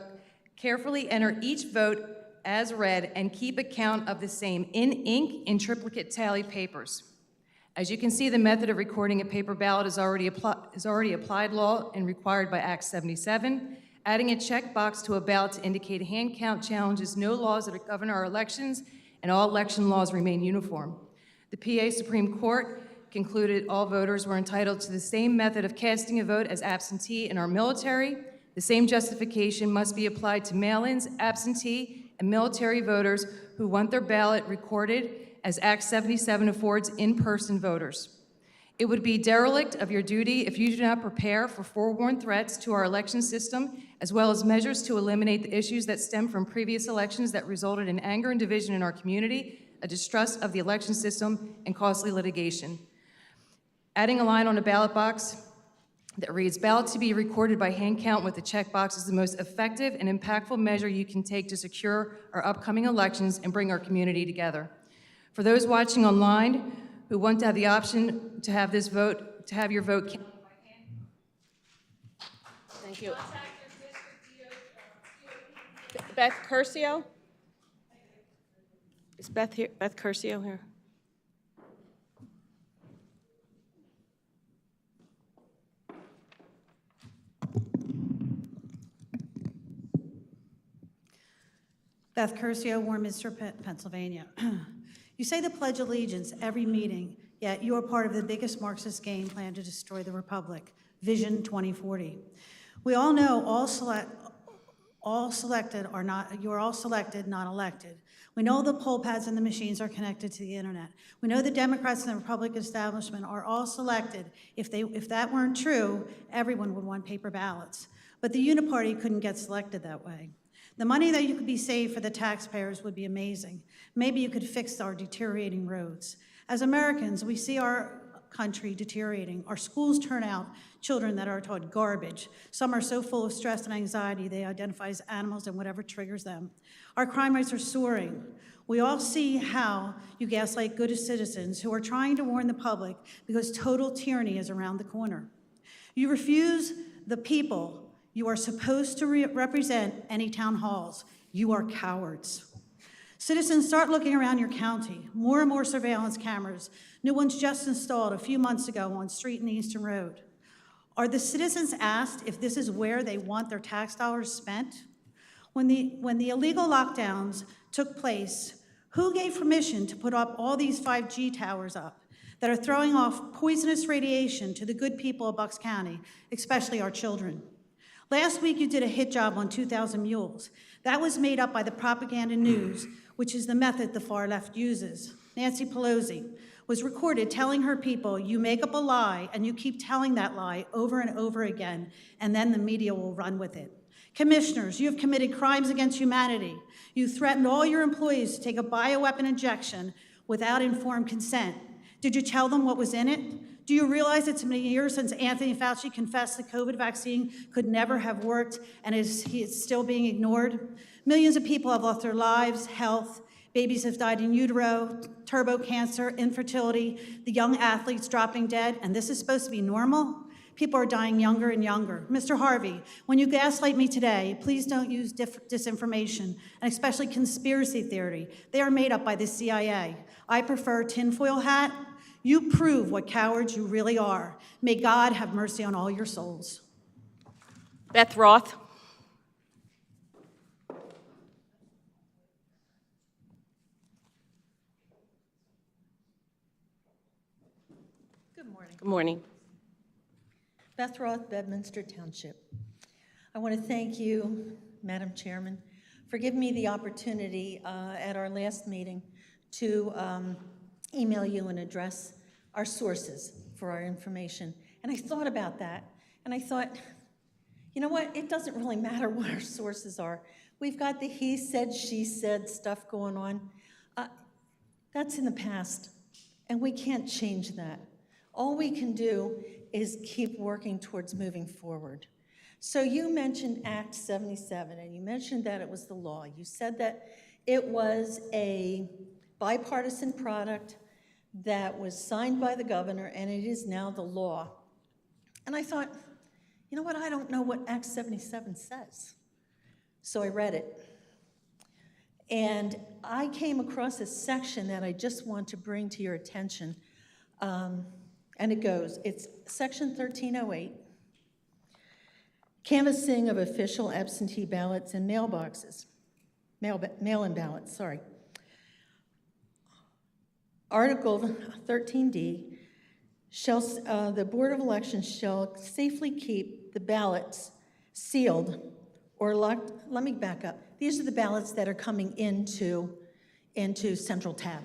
carefully enter each vote as read and keep account of the same in ink in triplicate tally papers. As you can see, the method of recording a paper ballot is already applied law and required by Act 77. Adding a checkbox to a ballot to indicate a hand count challenges no laws that govern our elections, and all election laws remain uniform. The PA Supreme Court concluded all voters were entitled to the same method of casting a vote as absentee in our military. The same justification must be applied to mail-ins, absentee, and military voters who want their ballot recorded as Act 77 affords in-person voters. It would be derelict of your duty if you do not prepare for forewarned threats to our election system, as well as measures to eliminate the issues that stem from previous elections that resulted in anger and division in our community, a distrust of the election system, and costly litigation. Adding a line on a ballot box that reads, "Ballot to be recorded by hand count with a checkbox" is the most effective and impactful measure you can take to secure our upcoming elections and bring our community together. For those watching online who want to have the option to have this vote, to have your vote counted by hand. Thank you. Beth Curcio? Is Beth here? Beth Curcio here? Beth Curcio, Warminster, Pennsylvania. You say the Pledge of Allegiance every meeting, yet you are part of the biggest Marxist game plan to destroy the Republic, Vision 2040. We all know you are all selected, not elected. We know the poll pads and the machines are connected to the internet. We know the Democrats and the Republican establishment are all selected. If that weren't true, everyone would want paper ballots. But the Uniparty couldn't get selected that way. The money that you could be saved for the taxpayers would be amazing. Maybe you could fix our deteriorating roads. As Americans, we see our country deteriorating. Our schools turn out children that are taught garbage. Some are so full of stress and anxiety they identify as animals and whatever triggers them. Our crime rates are soaring. We all see how you gaslight good citizens who are trying to warn the public because total tyranny is around the corner. You refuse the people you are supposed to represent any town halls. You are cowards. Citizens, start looking around your county. More and more surveillance cameras. New ones just installed a few months ago on Street and Eastern Road. Are the citizens asked if this is where they want their tax dollars spent? When the illegal lockdowns took place, who gave permission to put up all these 5G towers up that are throwing off poisonous radiation to the good people of Bucks County, especially our children? Last week, you did a hit job on 2,000 Mules. That was made up by the propaganda news, which is the method the far left uses. Nancy Pelosi was recorded telling her people, you make up a lie and you keep telling that lie over and over again, and then the media will run with it. Commissioners, you have committed crimes against humanity. You threatened all your employees to take a bioweapon injection without informed consent. Did you tell them what was in it? Do you realize it's been a year since Anthony Fauci confessed the COVID vaccine could never have worked and he is still being ignored? Millions of people have lost their lives, health, babies have died in utero, turbo cancer, infertility, the young athletes dropping dead, and this is supposed to be normal? People are dying younger and younger. Mr. Harvey, when you gaslight me today, please don't use disinformation, and especially conspiracy theory. They are made up by the CIA. I prefer tinfoil hat. You prove what cowards you really are. May God have mercy on all your souls. Beth Roth. Good morning. Good morning. Beth Roth, Bedminster Township. I want to thank you, Madam Chairman, for giving me the opportunity at our last meeting to email you and address our sources for our information. And I thought about that, and I thought, you know what, it doesn't really matter what our sources are. We've got the he said, she said stuff going on. That's in the past, and we can't change that. All we can do is keep working towards moving forward. So you mentioned Act 77, and you mentioned that it was the law. You said that it was a bipartisan product that was signed by the governor, and it is now the law. And I thought, you know what, I don't know what Act 77 says. So I read it. And I came across a section that I just want to bring to your attention. And it goes, it's section 1308, canvassing of official absentee ballots and mailboxes, mail-in ballots, sorry. Article 13D, the Board of Elections shall safely keep the ballots sealed or locked. Let me back up. These are the ballots that are coming into Central Tab.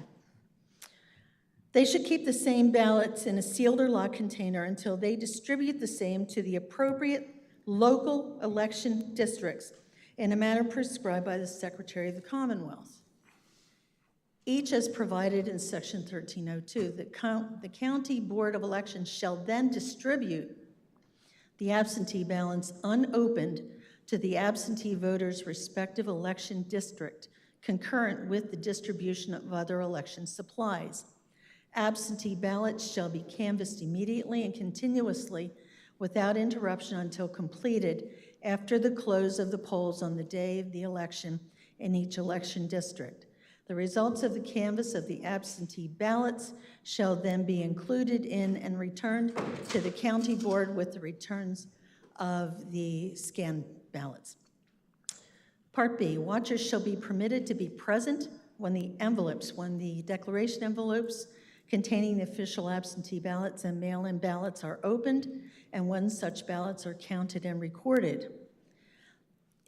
They should keep the same ballots in a sealed or locked container until they distribute the same to the appropriate local election districts in a manner prescribed by the Secretary of the Commonwealth. Each as provided in Section 1302, the County Board of Elections shall then distribute the absentee ballots unopened to the absentee voter's respective election district, concurrent with the distribution of other election supplies. Absentee ballots shall be canvassed immediately and continuously without interruption until completed after the close of the polls on the day of the election in each election district. The results of the canvass of the absentee ballots shall then be included in and returned to the county board with the returns of the scanned ballots. Part B, watchers shall be permitted to be present when the declaration envelopes containing the official absentee ballots and mail-in ballots are opened and when such ballots are counted and recorded.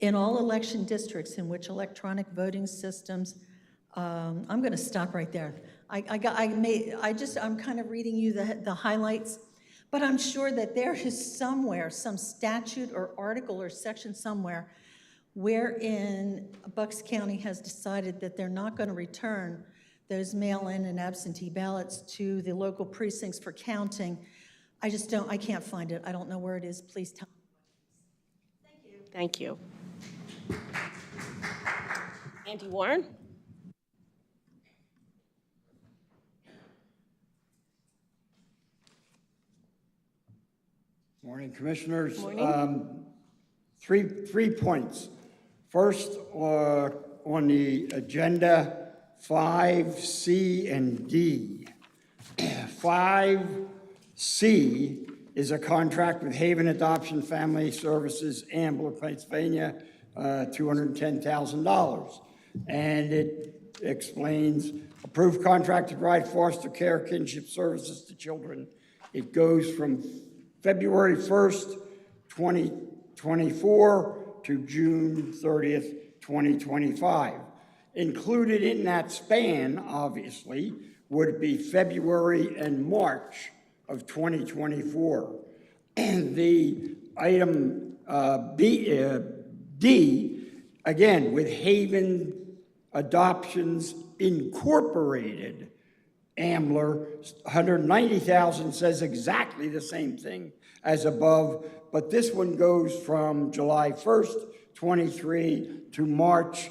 In all election districts in which electronic voting systems, I'm going to stop right there. I'm kind of reading you the highlights, but I'm sure that there is somewhere, some statute or article or section somewhere wherein Bucks County has decided that they're not going to return those mail-in and absentee ballots to the local precincts for counting. I can't find it. I don't know where it is. Please tell me. Thank you. Andy Warren? Morning, Commissioners. Morning. Three points. First, on the agenda, 5C and D. 5C is a contract with Haven Adoption Family Services, Ambler, Pennsylvania, $210,000. And it explains approved contract to provide foster care kinship services to children. It goes from February 1st, 2024 to June 30th, 2025. Included in that span, obviously, would be February and March of 2024. And the item D, again, with Haven Adoptions Incorporated, Ambler, 190,000 says exactly the same thing as above, but this one goes from July 1st, 23 to March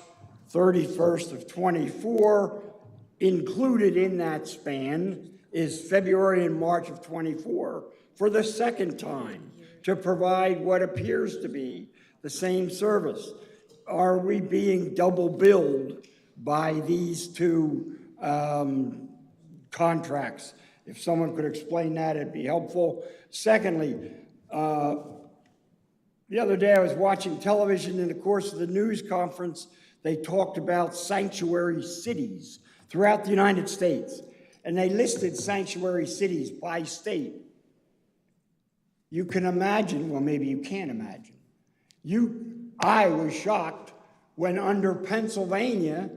31st of 24. Included in that span is February and March of 24 for the second time to provide what appears to be the same service. Are we being double billed by these two contracts? If someone could explain that, it'd be helpful. Secondly, the other day I was watching television. In the course of the news conference, they talked about sanctuary cities throughout the United States, and they listed sanctuary cities by state. You can imagine, well, maybe you can't imagine. I was shocked when under Pennsylvania,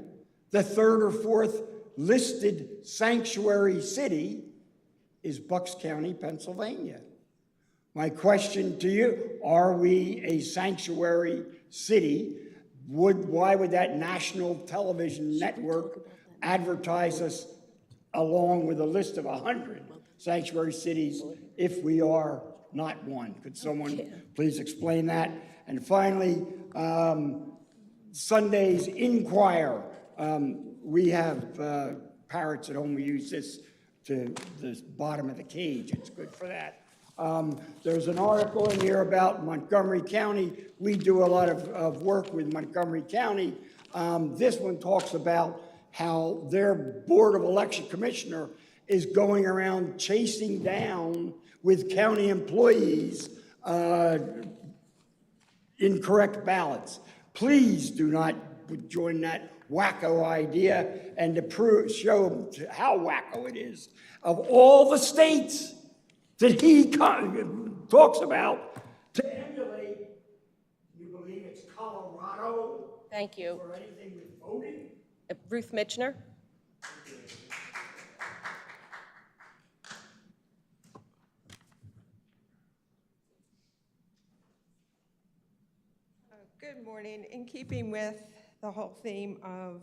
the third or fourth listed sanctuary city is Bucks County, Pennsylvania. My question to you, are we a sanctuary city? Why would that national television network advertise us along with a list of 100 sanctuary cities if we are not one? Could someone please explain that? And finally, Sunday's Inquirer. We have parrots at home. We use this to the bottom of the cage. It's good for that. There's an article in here about Montgomery County. We do a lot of work with Montgomery County. This one talks about how their Board of Election Commissioner is going around chasing down with county employees incorrect ballots. Please do not join that wacko idea, and to show them how wacko it is. Of all the states that he talks about to emulate, you believe it's Colorado? Thank you. For anything with voting? Ruth Mitchner? Good morning. In keeping with the whole theme of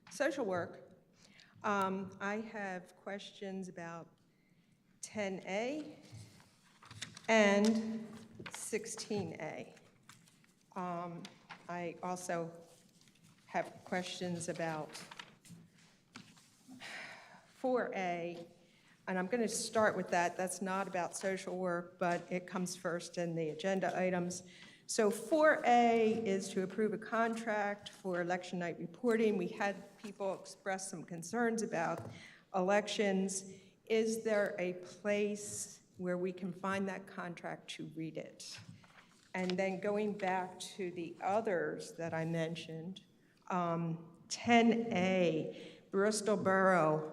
social work, I have questions about 10A and 16A. I also have questions about 4A, and I'm going to start with that. That's not about social work, but it comes first in the agenda items. So 4A is to approve a contract for election night reporting. We had people express some concerns about elections. Is there a place where we can find that contract to read it? And then going back to the others that I mentioned, 10A, Bristol Borough,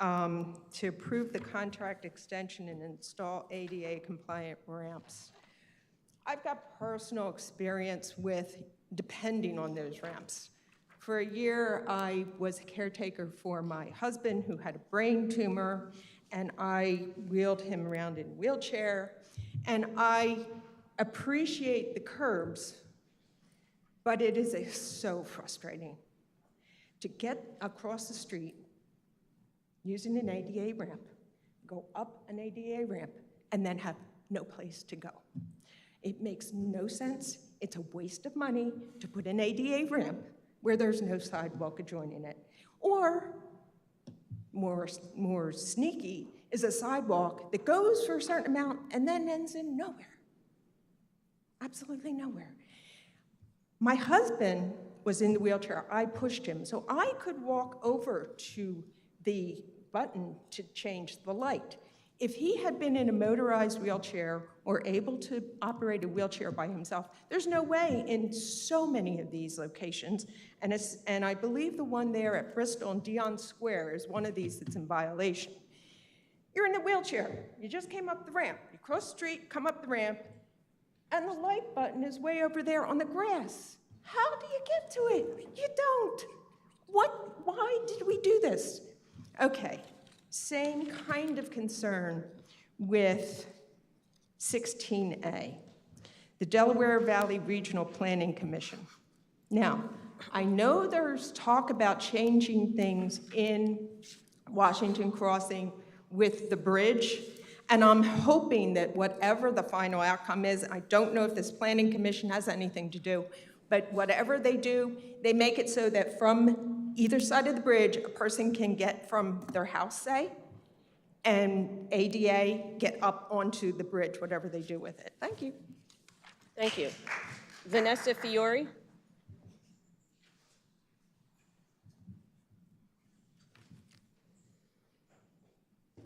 to approve the contract extension and install ADA compliant ramps. I've got personal experience with depending on those ramps. For a year, I was a caretaker for my husband who had a brain tumor, and I wheeled him around in a wheelchair. And I appreciate the curbs, but it is so frustrating to get across the street using an ADA ramp, go up an ADA ramp, and then have no place to go. It makes no sense. It's a waste of money to put an ADA ramp where there's no sidewalk adjoining it. Or, more sneaky, is a sidewalk that goes for a certain amount and then ends in nowhere. Absolutely nowhere. My husband was in the wheelchair. I pushed him, so I could walk over to the button to change the light. If he had been in a motorized wheelchair or able to operate a wheelchair by himself, there's no way in so many of these locations, and I believe the one there at Bristol and Dion Square is one of these that's in violation. You're in a wheelchair, you just came up the ramp, you cross the street, come up the ramp, and the light button is way over there on the grass. How do you get to it? You don't. Why did we do this? Okay. Same kind of concern with 16A, the Delaware Valley Regional Planning Commission. Now, I know there's talk about changing things in Washington Crossing with the bridge, and I'm hoping that whatever the final outcome is, I don't know if this planning commission has anything to do, but whatever they do, they make it so that from either side of the bridge, a person can get from their house, say, and ADA get up onto the bridge, whatever they do with it. Thank you. Thank you. Vanessa Fiore?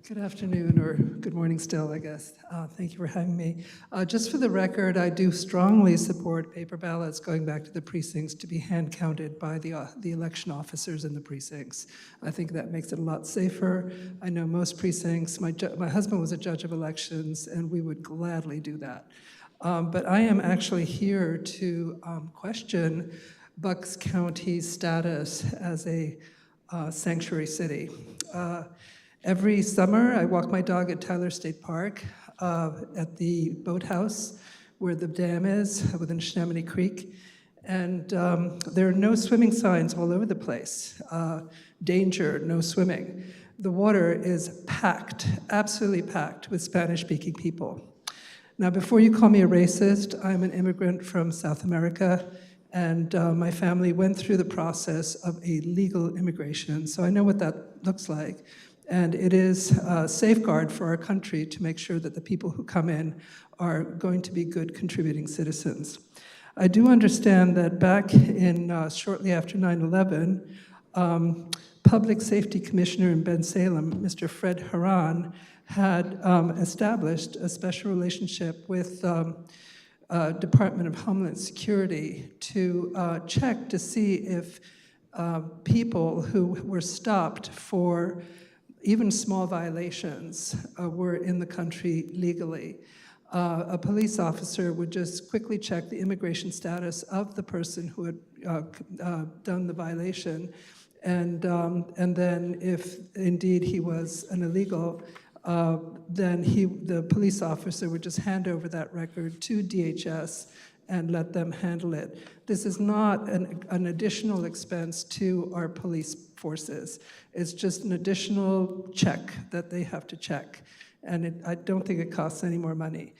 Good afternoon, or good morning still, I guess. Thank you for having me. Just for the record, I do strongly support paper ballots going back to the precincts to be hand-counted by the election officers in the precincts. I think that makes it a lot safer. I know most precincts, my husband was a judge of elections, and we would gladly do that. But I am actually here to question Bucks County's status as a sanctuary city. Every summer, I walk my dog at Tyler State Park at the boathouse where the dam is within Chamonix Creek. And there are no swimming signs all over the place. Danger, no swimming. The water is packed, absolutely packed with Spanish-speaking people. Now, before you call me a racist, I'm an immigrant from South America, and my family went through the process of a legal immigration, so I know what that looks like. And it is a safeguard for our country to make sure that the people who come in are going to be good contributing citizens. I do understand that back in shortly after 9/11, Public Safety Commissioner in Bensalem, Mr. Fred Haran, had established a special relationship with Department of Homeland Security to check to see if people who were stopped for even small violations were in the country legally. A police officer would just quickly check the immigration status of the person who had done the violation, and then if indeed he was an illegal, then the police officer would just hand over that record to DHS and let them handle it. This is not an additional expense to our police forces. It's just an additional check that they have to check. And I don't think it costs any more money.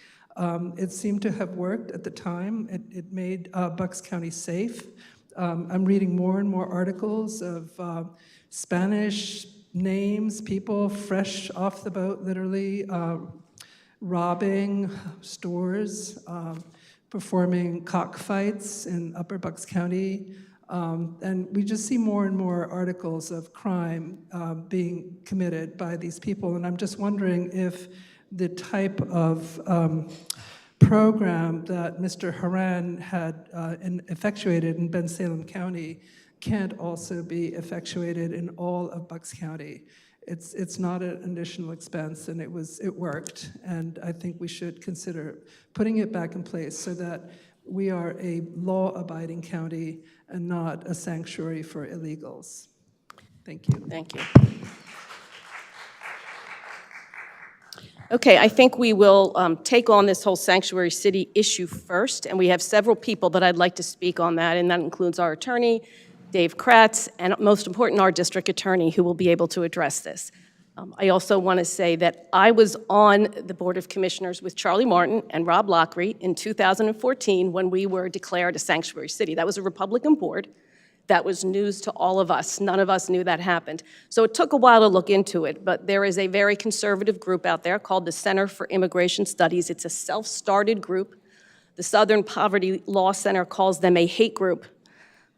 It seemed to have worked at the time. It made Bucks County safe. I'm reading more and more articles of Spanish names, people fresh off the boat, literally, robbing stores, performing cockfights in Upper Bucks County. And we just see more and more articles of crime being committed by these people. And I'm just wondering if the type of program that Mr. Haran had effectuated in Bensalem County can't also be effectuated in all of Bucks County. It's not an additional expense, and it worked. And I think we should consider putting it back in place so that we are a law-abiding county and not a sanctuary for illegals. Thank you. Thank you. Okay, I think we will take on this whole sanctuary city issue first, and we have several people that I'd like to speak on that, and that includes our attorney, Dave Kratz, and most important, our district attorney, who will be able to address this. I also want to say that I was on the Board of Commissioners with Charlie Martin and Rob Lockery in 2014 when we were declared a sanctuary city. That was a Republican board. That was news to all of us. None of us knew that happened. So it took a while to look into it, but there is a very conservative group out there called the Center for Immigration Studies. It's a self-started group. The Southern Poverty Law Center calls them a hate group.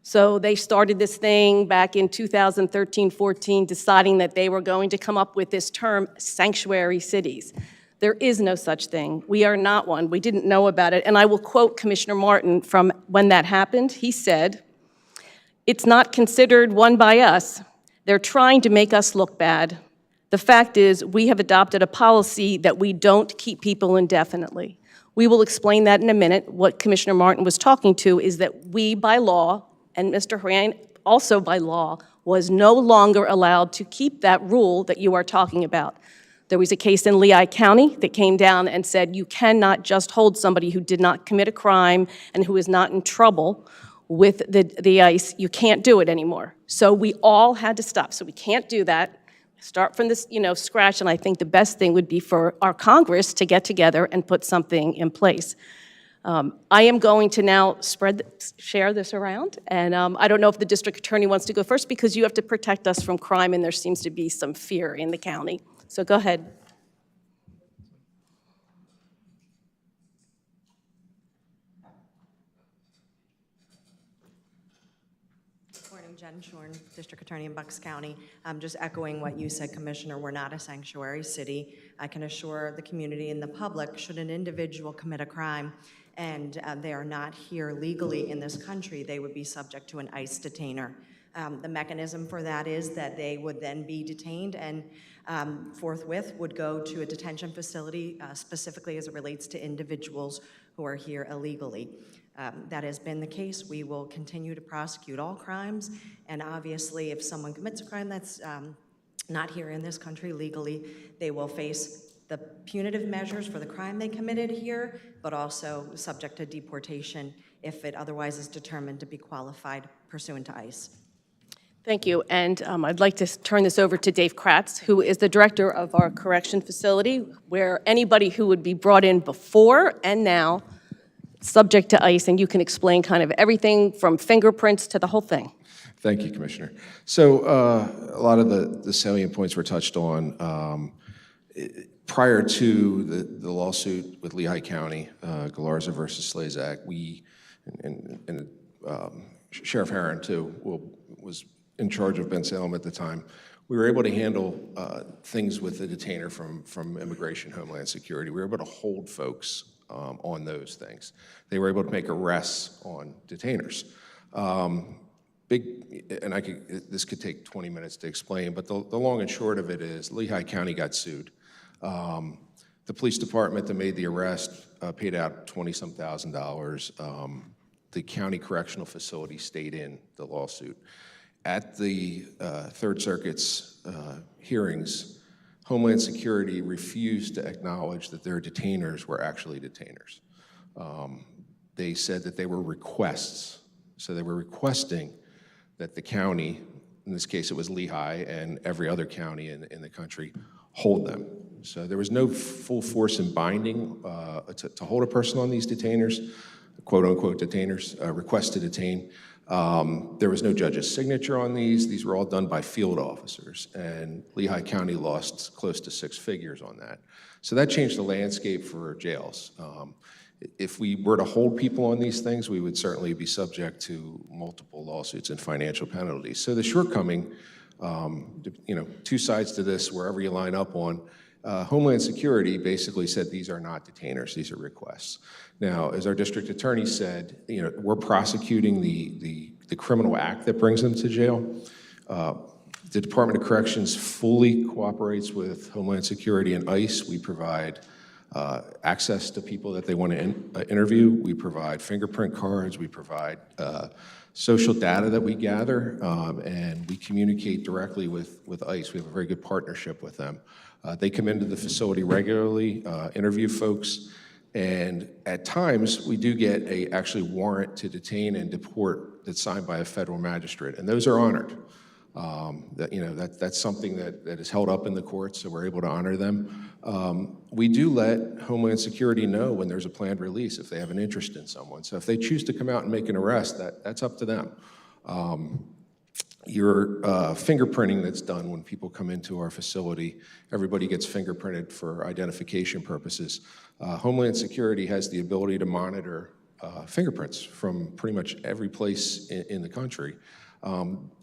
So they started this thing back in 2013-14, deciding that they were going to come up with this term, sanctuary cities. There is no such thing. We are not one. We didn't know about it. And I will quote Commissioner Martin from when that happened. He said, "It's not considered one by us. They're trying to make us look bad. The fact is, we have adopted a policy that we don't keep people indefinitely." We will explain that in a minute. What Commissioner Martin was talking to is that we, by law, and Mr. Haran also by law, was no longer allowed to keep that rule that you are talking about. There was a case in Lehigh County that came down and said you cannot just hold somebody who did not commit a crime and who is not in trouble with the ICE. You can't do it anymore. So we all had to stop. So we can't do that. Start from this, scratch, and I think the best thing would be for our Congress to get together and put something in place. I am going to now share this around, and I don't know if the district attorney wants to go first because you have to protect us from crime, and there seems to be some fear in the county. So go ahead. Good morning, Jen Shorn, District Attorney in Bucks County. Just echoing what you said, Commissioner, we're not a sanctuary city. I can assure the community and the public, should an individual commit a crime and they are not here legally in this country, they would be subject to an ICE detainer. The mechanism for that is that they would then be detained and forthwith would go to a detention facility, specifically as it relates to individuals who are here illegally. That has been the case. We will continue to prosecute all crimes, and obviously if someone commits a crime that's not here in this country legally, they will face the punitive measures for the crime they committed here, but also subject to deportation if it otherwise is determined to be qualified pursuant to ICE. Thank you, and I'd like to turn this over to Dave Kratz, who is the director of our correction facility, where anybody who would be brought in before and now, subject to ICE, and you can explain kind of everything from fingerprints to the whole thing. Thank you, Commissioner. So a lot of the salient points were touched on. Prior to the lawsuit with Lehigh County, Galarza versus Slazak, we, and Sheriff Herron too, was in charge of Ben Salem at the time, we were able to handle things with the detainer from Immigration Homeland Security. We were able to hold folks on those things. They were able to make arrests on detainers. This could take 20 minutes to explain, but the long and short of it is Lehigh County got sued. The police department that made the arrest paid out $20-some thousand. The county correctional facility stayed in the lawsuit. At the Third Circuit's hearings, Homeland Security refused to acknowledge that their detainers were actually detainers. They said that they were requests. So they were requesting that the county, in this case it was Lehigh and every other county in the country, hold them. So there was no full force and binding to hold a person on these detainers, quote unquote detainers, request to detain. There was no judge's signature on these. These were all done by field officers, and Lehigh County lost close to 6 figures on that. So that changed the landscape for jails. If we were to hold people on these things, we would certainly be subject to multiple lawsuits and financial penalties. So the shortcoming, two sides to this, wherever you line up on, Homeland Security basically said these are not detainers, these are requests. Now, as our district attorney said, we're prosecuting the criminal act that brings them to jail. The Department of Corrections fully cooperates with Homeland Security and ICE. We provide access to people that they want to interview. We provide fingerprint cards. We provide social data that we gather, and we communicate directly with ICE. We have a very good partnership with them. They come into the facility regularly, interview folks, and at times we do get a actually warrant to detain and deport that's signed by a federal magistrate, and those are honored. That's something that is held up in the courts, so we're able to honor them. We do let Homeland Security know when there's a planned release if they have an interest in someone. So if they choose to come out and make an arrest, that's up to them. Your fingerprinting that's done when people come into our facility, everybody gets fingerprinted for identification purposes. Homeland Security has the ability to monitor fingerprints from pretty much every place in the country.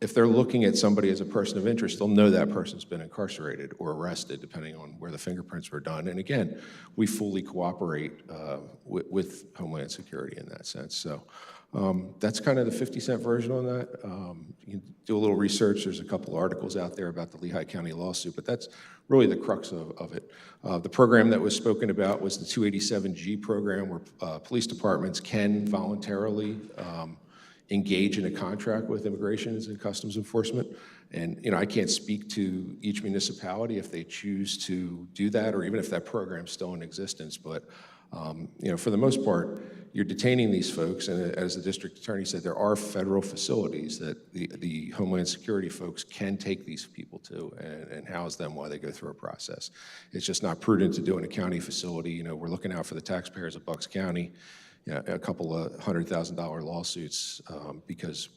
If they're looking at somebody as a person of interest, they'll know that person's been incarcerated or arrested, depending on where the fingerprints were done. And again, we fully cooperate with Homeland Security in that sense. So that's kind of the 50-cent version on that. You can do a little research. There's a couple articles out there about the Lehigh County lawsuit, but that's really the crux of it. The program that was spoken about was the 287G program, where police departments can voluntarily engage in a contract with Immigration and Customs Enforcement. And I can't speak to each municipality if they choose to do that, or even if that program's still in existence. But for the most part, you're detaining these folks, and as the district attorney said, there are federal facilities that the Homeland Security folks can take these people to and house them while they go through a process. It's just not prudent to do in a county facility. We're looking out for the taxpayers of Bucks County. A couple of $100,000 lawsuits because,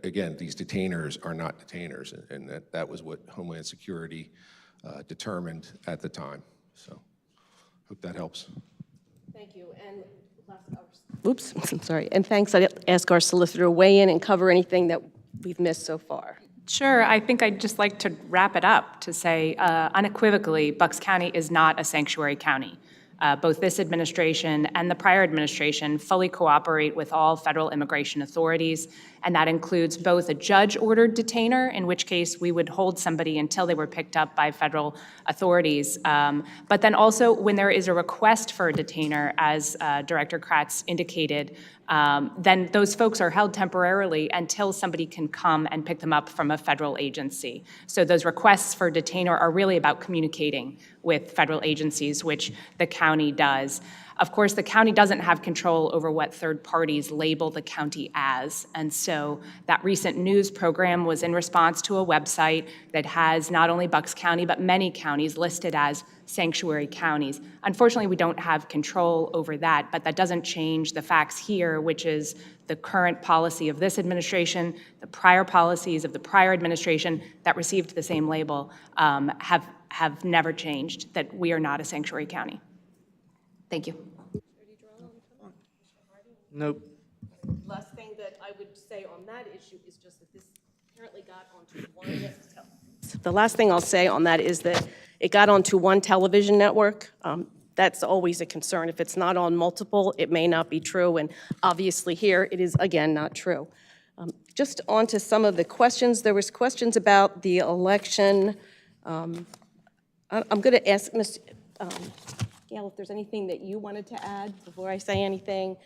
again, these detainers are not detainers, and that was what Homeland Security determined at the time. So, hope that helps. Thank you. And oops, I'm sorry. And thanks. I'd ask our solicitor to weigh in and cover anything that we've missed so far. Sure. I think I'd just like to wrap it up to say unequivocally, Bucks County is not a sanctuary county. Both this administration and the prior administration fully cooperate with all federal immigration authorities, and that includes both a judge-ordered detainer, in which case we would hold somebody until they were picked up by federal authorities, but then also when there is a request for a detainer, as Director Kratz indicated, then those folks are held temporarily until somebody can come and pick them up from a federal agency. So those requests for detainer are really about communicating with federal agencies, which the county does. Of course, the county doesn't have control over what third parties label the county as, and so that recent news program was in response to a website that has not only Bucks County, but many counties listed as sanctuary counties. Unfortunately, we don't have control over that, but that doesn't change the facts here, which is the current policy of this administration, the prior policies of the prior administration that received the same label have never changed, that we are not a sanctuary county. Thank you. Nope. Last thing that I would say on that issue is just that this apparently got onto one. The last thing I'll say on that is that it got onto one television network. That's always a concern. If it's not on multiple, it may not be true, and obviously here it is again not true. Just on to some of the questions. There was questions about the election. I'm going to ask Ms. Gail if there's anything that you wanted to add before I say anything.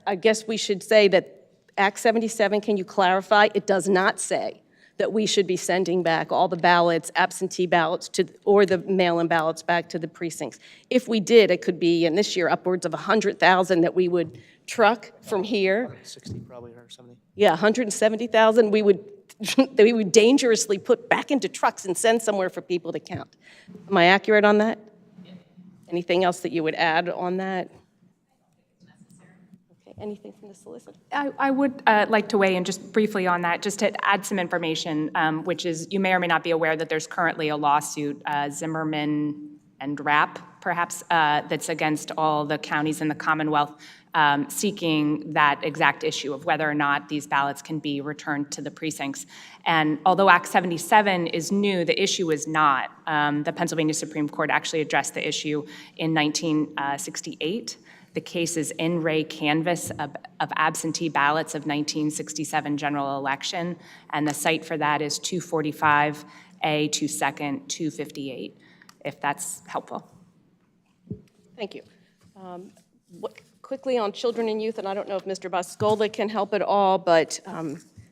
I guess we should say that Act 77, can you clarify? It does not say that we should be sending back all the ballots, absentee ballots, or the mail-in ballots back to the precincts. If we did, it could be, and this year, upwards of 100,000 that we would truck from here. 60 probably, or 70. Yeah, 170,000 we would dangerously put back into trucks and send somewhere for people to count. Am I accurate on that? Yeah. Anything else that you would add on that? Anything from the solicitor? I would like to weigh in just briefly on that, just to add some information, which is you may or may not be aware that there's currently a lawsuit, Zimmerman and Rapp, perhaps, that's against all the counties in the Commonwealth, seeking that exact issue of whether or not these ballots can be returned to the precincts. And although Act 77 is new, the issue is not. The Pennsylvania Supreme Court actually addressed the issue in 1968. The case is In Re Canvass of absentee ballots of 1967 general election, and the site for that is 245A 2nd 258, if that's helpful. Thank you. Quickly on children and youth, and I don't know if Mr. Boscola can help at all, but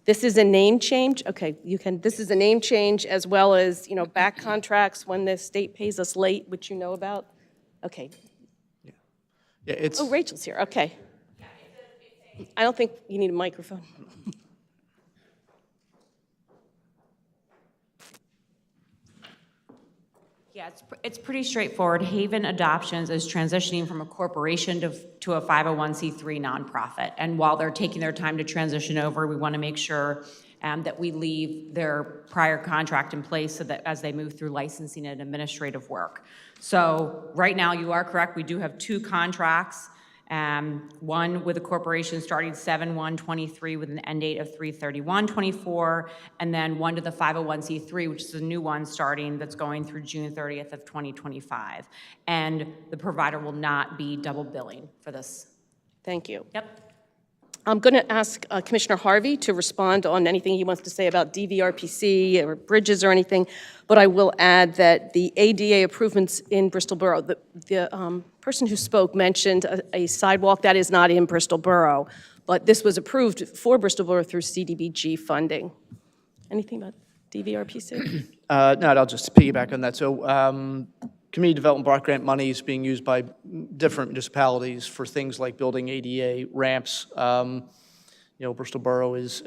this is a name change. Okay, you can. This is a name change as well as, back contracts when the state pays us late, which you know about. Okay. Yeah, it's. Oh, Rachel's here. Okay. I don't think you need a microphone. Yeah, it's pretty straightforward. Haven Adoptions is transitioning from a corporation to a 501c3 nonprofit. And while they're taking their time to transition over, we want to make sure that we leave their prior contract in place so that as they move through licensing and administrative work. So right now, you are correct. We do have two contracts. One with a corporation starting 7/1/23 with an end date of 3/31/24, and then one to the 501c3, which is a new one starting that's going through June 30th of 2025. And the provider will not be double billing for this. Thank you. Yep. I'm going to ask Commissioner Harvey to respond on anything he wants to say about DVRPC or bridges or anything, but I will add that the ADA improvements in Bristol Borough, the person who spoke mentioned a sidewalk that is not in Bristol Borough, but this was approved for Bristol Borough through CDBG funding. Anything about DVRPC? No, I'll just piggyback on that. So community development block grant money is being used by different municipalities for things like building ADA ramps. Bristol Borough is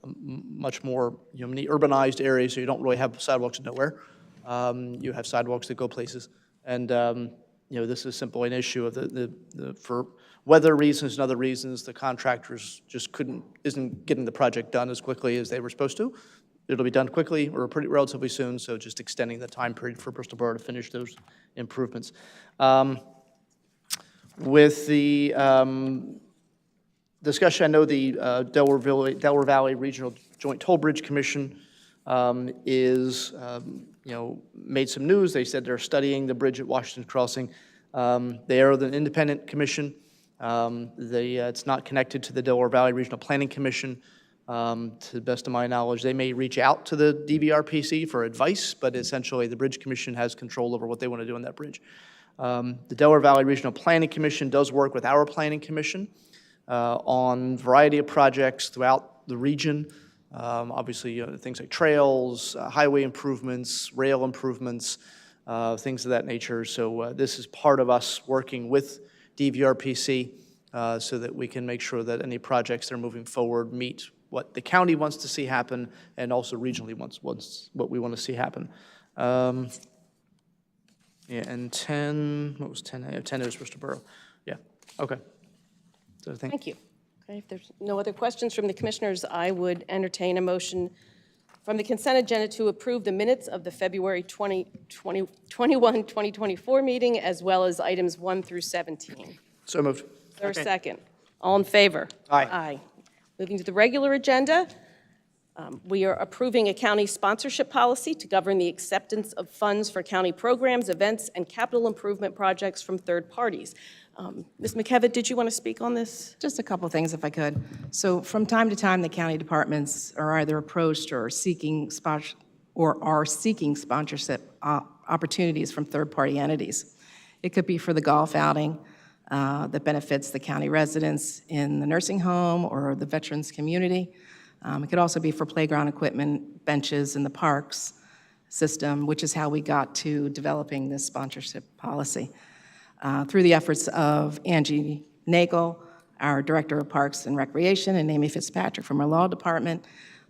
much more urbanized area, so you don't really have sidewalks nowhere. You have sidewalks that go places, and this is simply an issue of for weather reasons and other reasons. The contractors just isn't getting the project done as quickly as they were supposed to. It'll be done quickly or relatively soon, so just extending the time period for Bristol Borough to finish those improvements. With the discussion, I know the Delaware Valley Regional Joint Toll Bridge Commission is, made some news. They said they're studying the bridge at Washington Crossing. They are an independent commission. It's not connected to the Delaware Valley Regional Planning Commission. To the best of my knowledge, they may reach out to the DVRPC for advice, but essentially the Bridge Commission has control over what they want to do on that bridge. The Delaware Valley Regional Planning Commission does work with our Planning Commission on a variety of projects throughout the region. Obviously, things like trails, highway improvements, rail improvements, things of that nature. So this is part of us working with DVRPC, so that we can make sure that any projects that are moving forward meet what the county wants to see happen and also regionally wants what we want to see happen. Yeah, and 10, what was 10A? 10 is Bristol Borough. Yeah, okay. So Thank you. Okay, if there's no other questions from the commissioners, I would entertain a motion from the consent agenda to approve the minutes of the February 2024 meeting, as well as items 1 through 17. So moved. Is there a second? All in favor? Aye. Moving to the regular agenda, we are approving a county sponsorship policy to govern the acceptance of funds for county programs, events, and capital improvement projects from third parties. Ms. McKevitt, did you want to speak on this? Just a couple things, if I could. So from time to time, the county departments are either approached or seeking sponsorship opportunities from third-party entities. It could be for the golf outing that benefits the county residents in the nursing home or the veterans community. It could also be for playground equipment, benches in the parks system, which is how we got to developing this sponsorship policy. Through the efforts of Angie Nagel, our Director of Parks and Recreation, and Amy Fitzpatrick from our Law Department,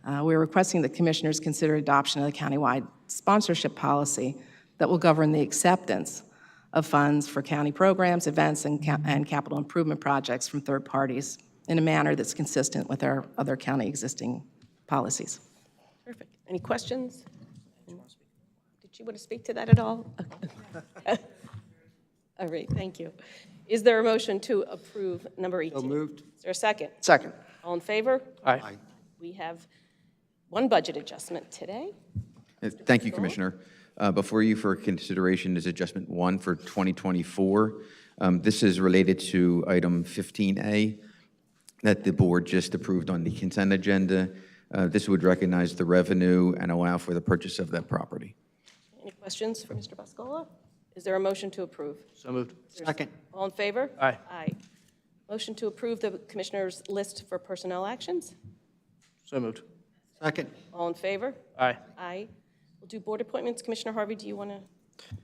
we're requesting that commissioners consider adoption of the countywide sponsorship policy that will govern the acceptance of funds for county programs, events, and capital improvement projects from third parties in a manner that's consistent with our other county existing policies. Perfect. Any questions? Did you want to speak to that at all? All right, thank you. Is there a motion to approve number 18? So moved. Is there a second? Second. All in favor? Aye. We have one budget adjustment today. Thank you, Commissioner. Before you for consideration is Adjustment 1 for 2024. This is related to item 15A that the board just approved on the consent agenda. This would recognize the revenue and allow for the purchase of that property. Any questions for Mr. Buscola? Is there a motion to approve? So moved. Second. All in favor? Aye. Aye. Motion to approve the commissioners' list for personnel actions? So moved. Second. All in favor? Aye. Aye. We'll do board appointments. Commissioner Harvey, do you want to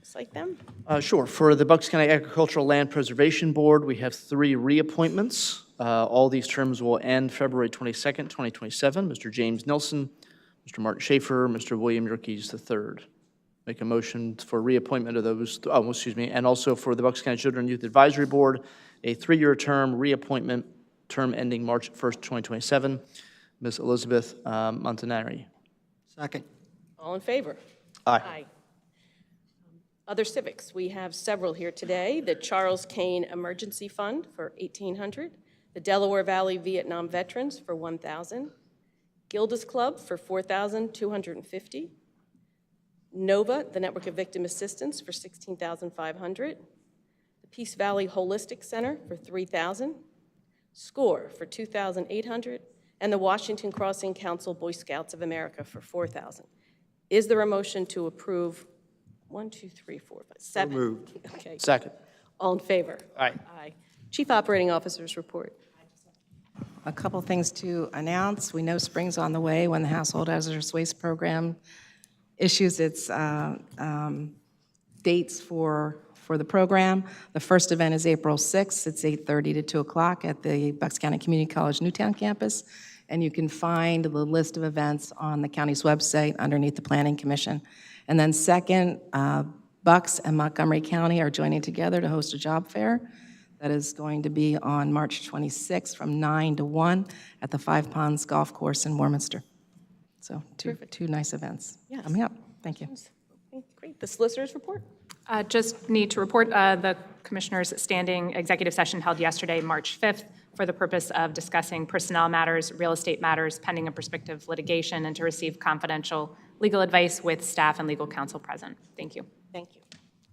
cite them? Sure. For the Bucks County Agricultural Land Preservation Board, we have 3 reappointments. All these terms will end February 22nd, 2027. Mr. James Nelson, Mr. Martin Schaefer, Mr. William Yerkes III. Make a motion for reappointment of those, and also for the Bucks County Children and Youth Advisory Board, a 3-year term reappointment, term ending March 1st, 2027. Ms. Elizabeth Montanari. Second. All in favor? Aye. Other civics, we have several here today. The Charles Kane Emergency Fund for $1,800, the Delaware Valley Vietnam Veterans for $1,000, Gilda's Club for $4,250, Nova, the Network of Victim Assistance for $16,500, the Peace Valley Holistic Center for $3,000, SCORE for $2,800, and the Washington Crossing Council Boy Scouts of America for $4,000. Is there a motion to approve 1, 2, 3, 4, 5, 7? So moved. Okay. Second. All in favor? Aye. Aye. Chief Operating Officer's report. A couple things to announce. We know spring's on the way when the Household Hazardous Waste Program issues its dates for the program. The first event is April 6th. It's 8:30 to 2 o'clock at the Bucks County Community College Newtown campus. And you can find the list of events on the county's website underneath the Planning Commission. And then second, Bucks and Montgomery County are joining together to host a job fair that is going to be on March 26th from 9 to 1 at the Five Ponds Golf Course in Warminster. So two nice events coming up. Thank you. Okay, great. The solicitor's report? Just need to report the Commissioners' standing executive session held yesterday, March 5th, for the purpose of discussing personnel matters, real estate matters, pending and prospective litigation, and to receive confidential legal advice with staff and legal counsel present. Thank you. Thank you.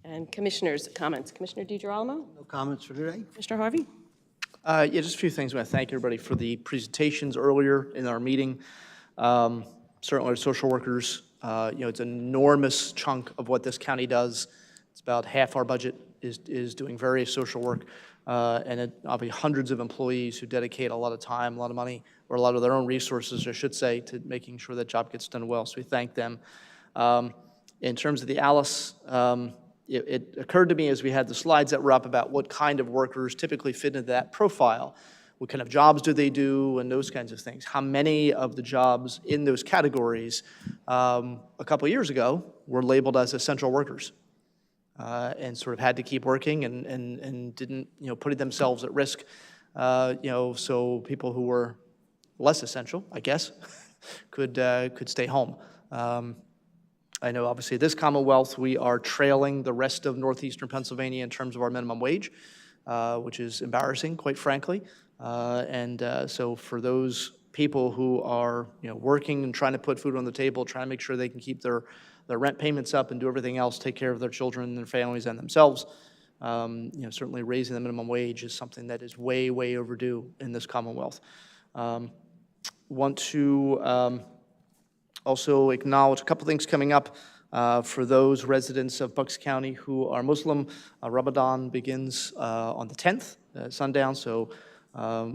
And Commissioners' comments. Commissioner DiGirolamo? No comments for today. Commissioner Harvey? Yeah, just a few things. I want to thank everybody for the presentations earlier in our meeting. Certainly our social workers, it's an enormous chunk of what this county does. It's about half our budget is doing various social work. And I'll be hundreds of employees who dedicate a lot of time, a lot of money, or a lot of their own resources, I should say, to making sure that job gets done well. So we thank them. In terms of the Alice it occurred to me as we had the slides that were up about what kind of workers typically fit into that profile. What kind of jobs do they do and those kinds of things. How many of the jobs in those categories a couple of years ago were labeled as essential workers and sort of had to keep working and didn't, putting themselves at risk, so people who were less essential, I guess, could stay home. I know obviously this Commonwealth, we are trailing the rest of northeastern Pennsylvania in terms of our minimum wage, which is embarrassing, quite frankly. So for those people who are working and trying to put food on the table, trying to make sure they can keep their rent payments up and do everything else, take care of their children, their families, and themselves, certainly raising the minimum wage is something that is way, way overdue in this Commonwealth. Want to also acknowledge a couple things coming up. For those residents of Bucks County who are Muslim, Ramadan begins on the 10th at sundown, so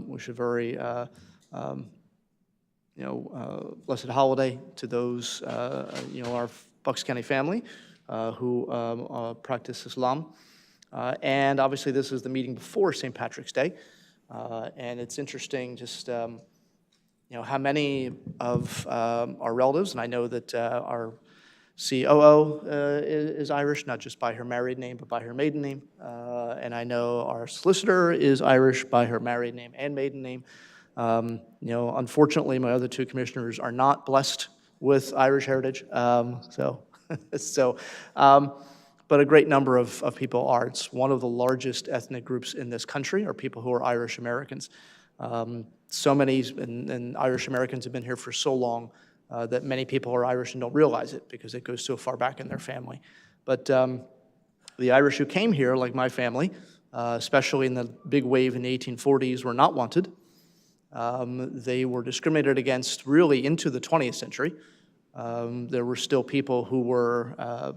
wish a very blessed holiday to those, our Bucks County family who practice Islam. And obviously this is the meeting before St. Patrick's Day. And it's interesting just, how many of our relatives, and I know that our COO is Irish, not just by her married name, but by her maiden name. And I know our solicitor is Irish by her married name and maiden name. Unfortunately, my other two commissioners are not blessed with Irish heritage. But a great number of people are. It's one of the largest ethnic groups in this country are people who are Irish Americans. So many, and Irish Americans have been here for so long that many people are Irish and don't realize it because it goes so far back in their family. But the Irish who came here, like my family, especially in the big wave in the 1840s, were not wanted. They were discriminated against really into the 20th century. There were still people who were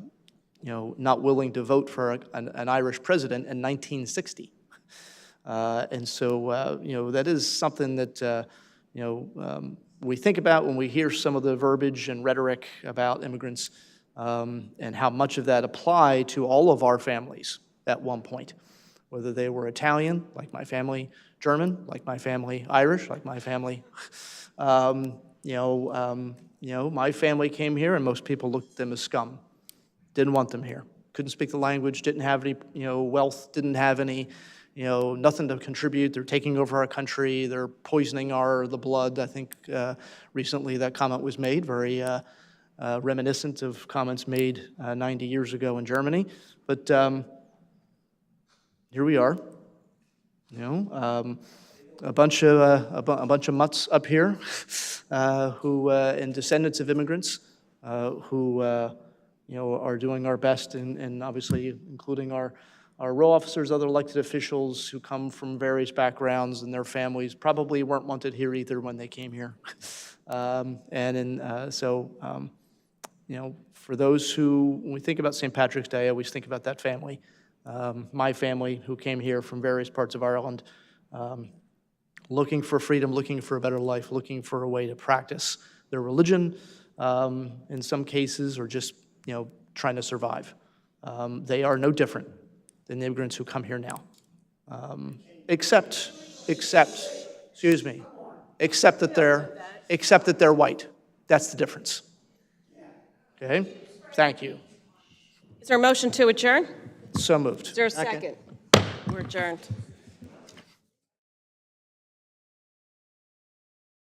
not willing to vote for an Irish president in 1960. And so, that is something that, we think about when we hear some of the verbiage and rhetoric about immigrants and how much of that applied to all of our families at one point, whether they were Italian, like my family, German, like my family, Irish, like my family. My family came here and most people looked at them as scum. Didn't want them here. Couldn't speak the language, didn't have any, wealth, didn't have any, nothing to contribute. They're taking over our country. They're poisoning the blood. I think recently that comment was made, very reminiscent of comments made 90 years ago in Germany. But here we are, a bunch of mutts up here who and descendants of immigrants who are doing our best, and obviously including our row officers, other elected officials who come from various backgrounds, and their families probably weren't wanted here either when they came here. For those who, when we think about St. Patrick's Day, I always think about that family. My family who came here from various parts of Ireland, looking for freedom, looking for a better life, looking for a way to practice their religion, in some cases, or just trying to survive. They are no different than the immigrants who come here now, except that they're white. That's the difference. Okay, thank you. Is there a motion to adjourn? So moved. Is there a second? We're adjourned.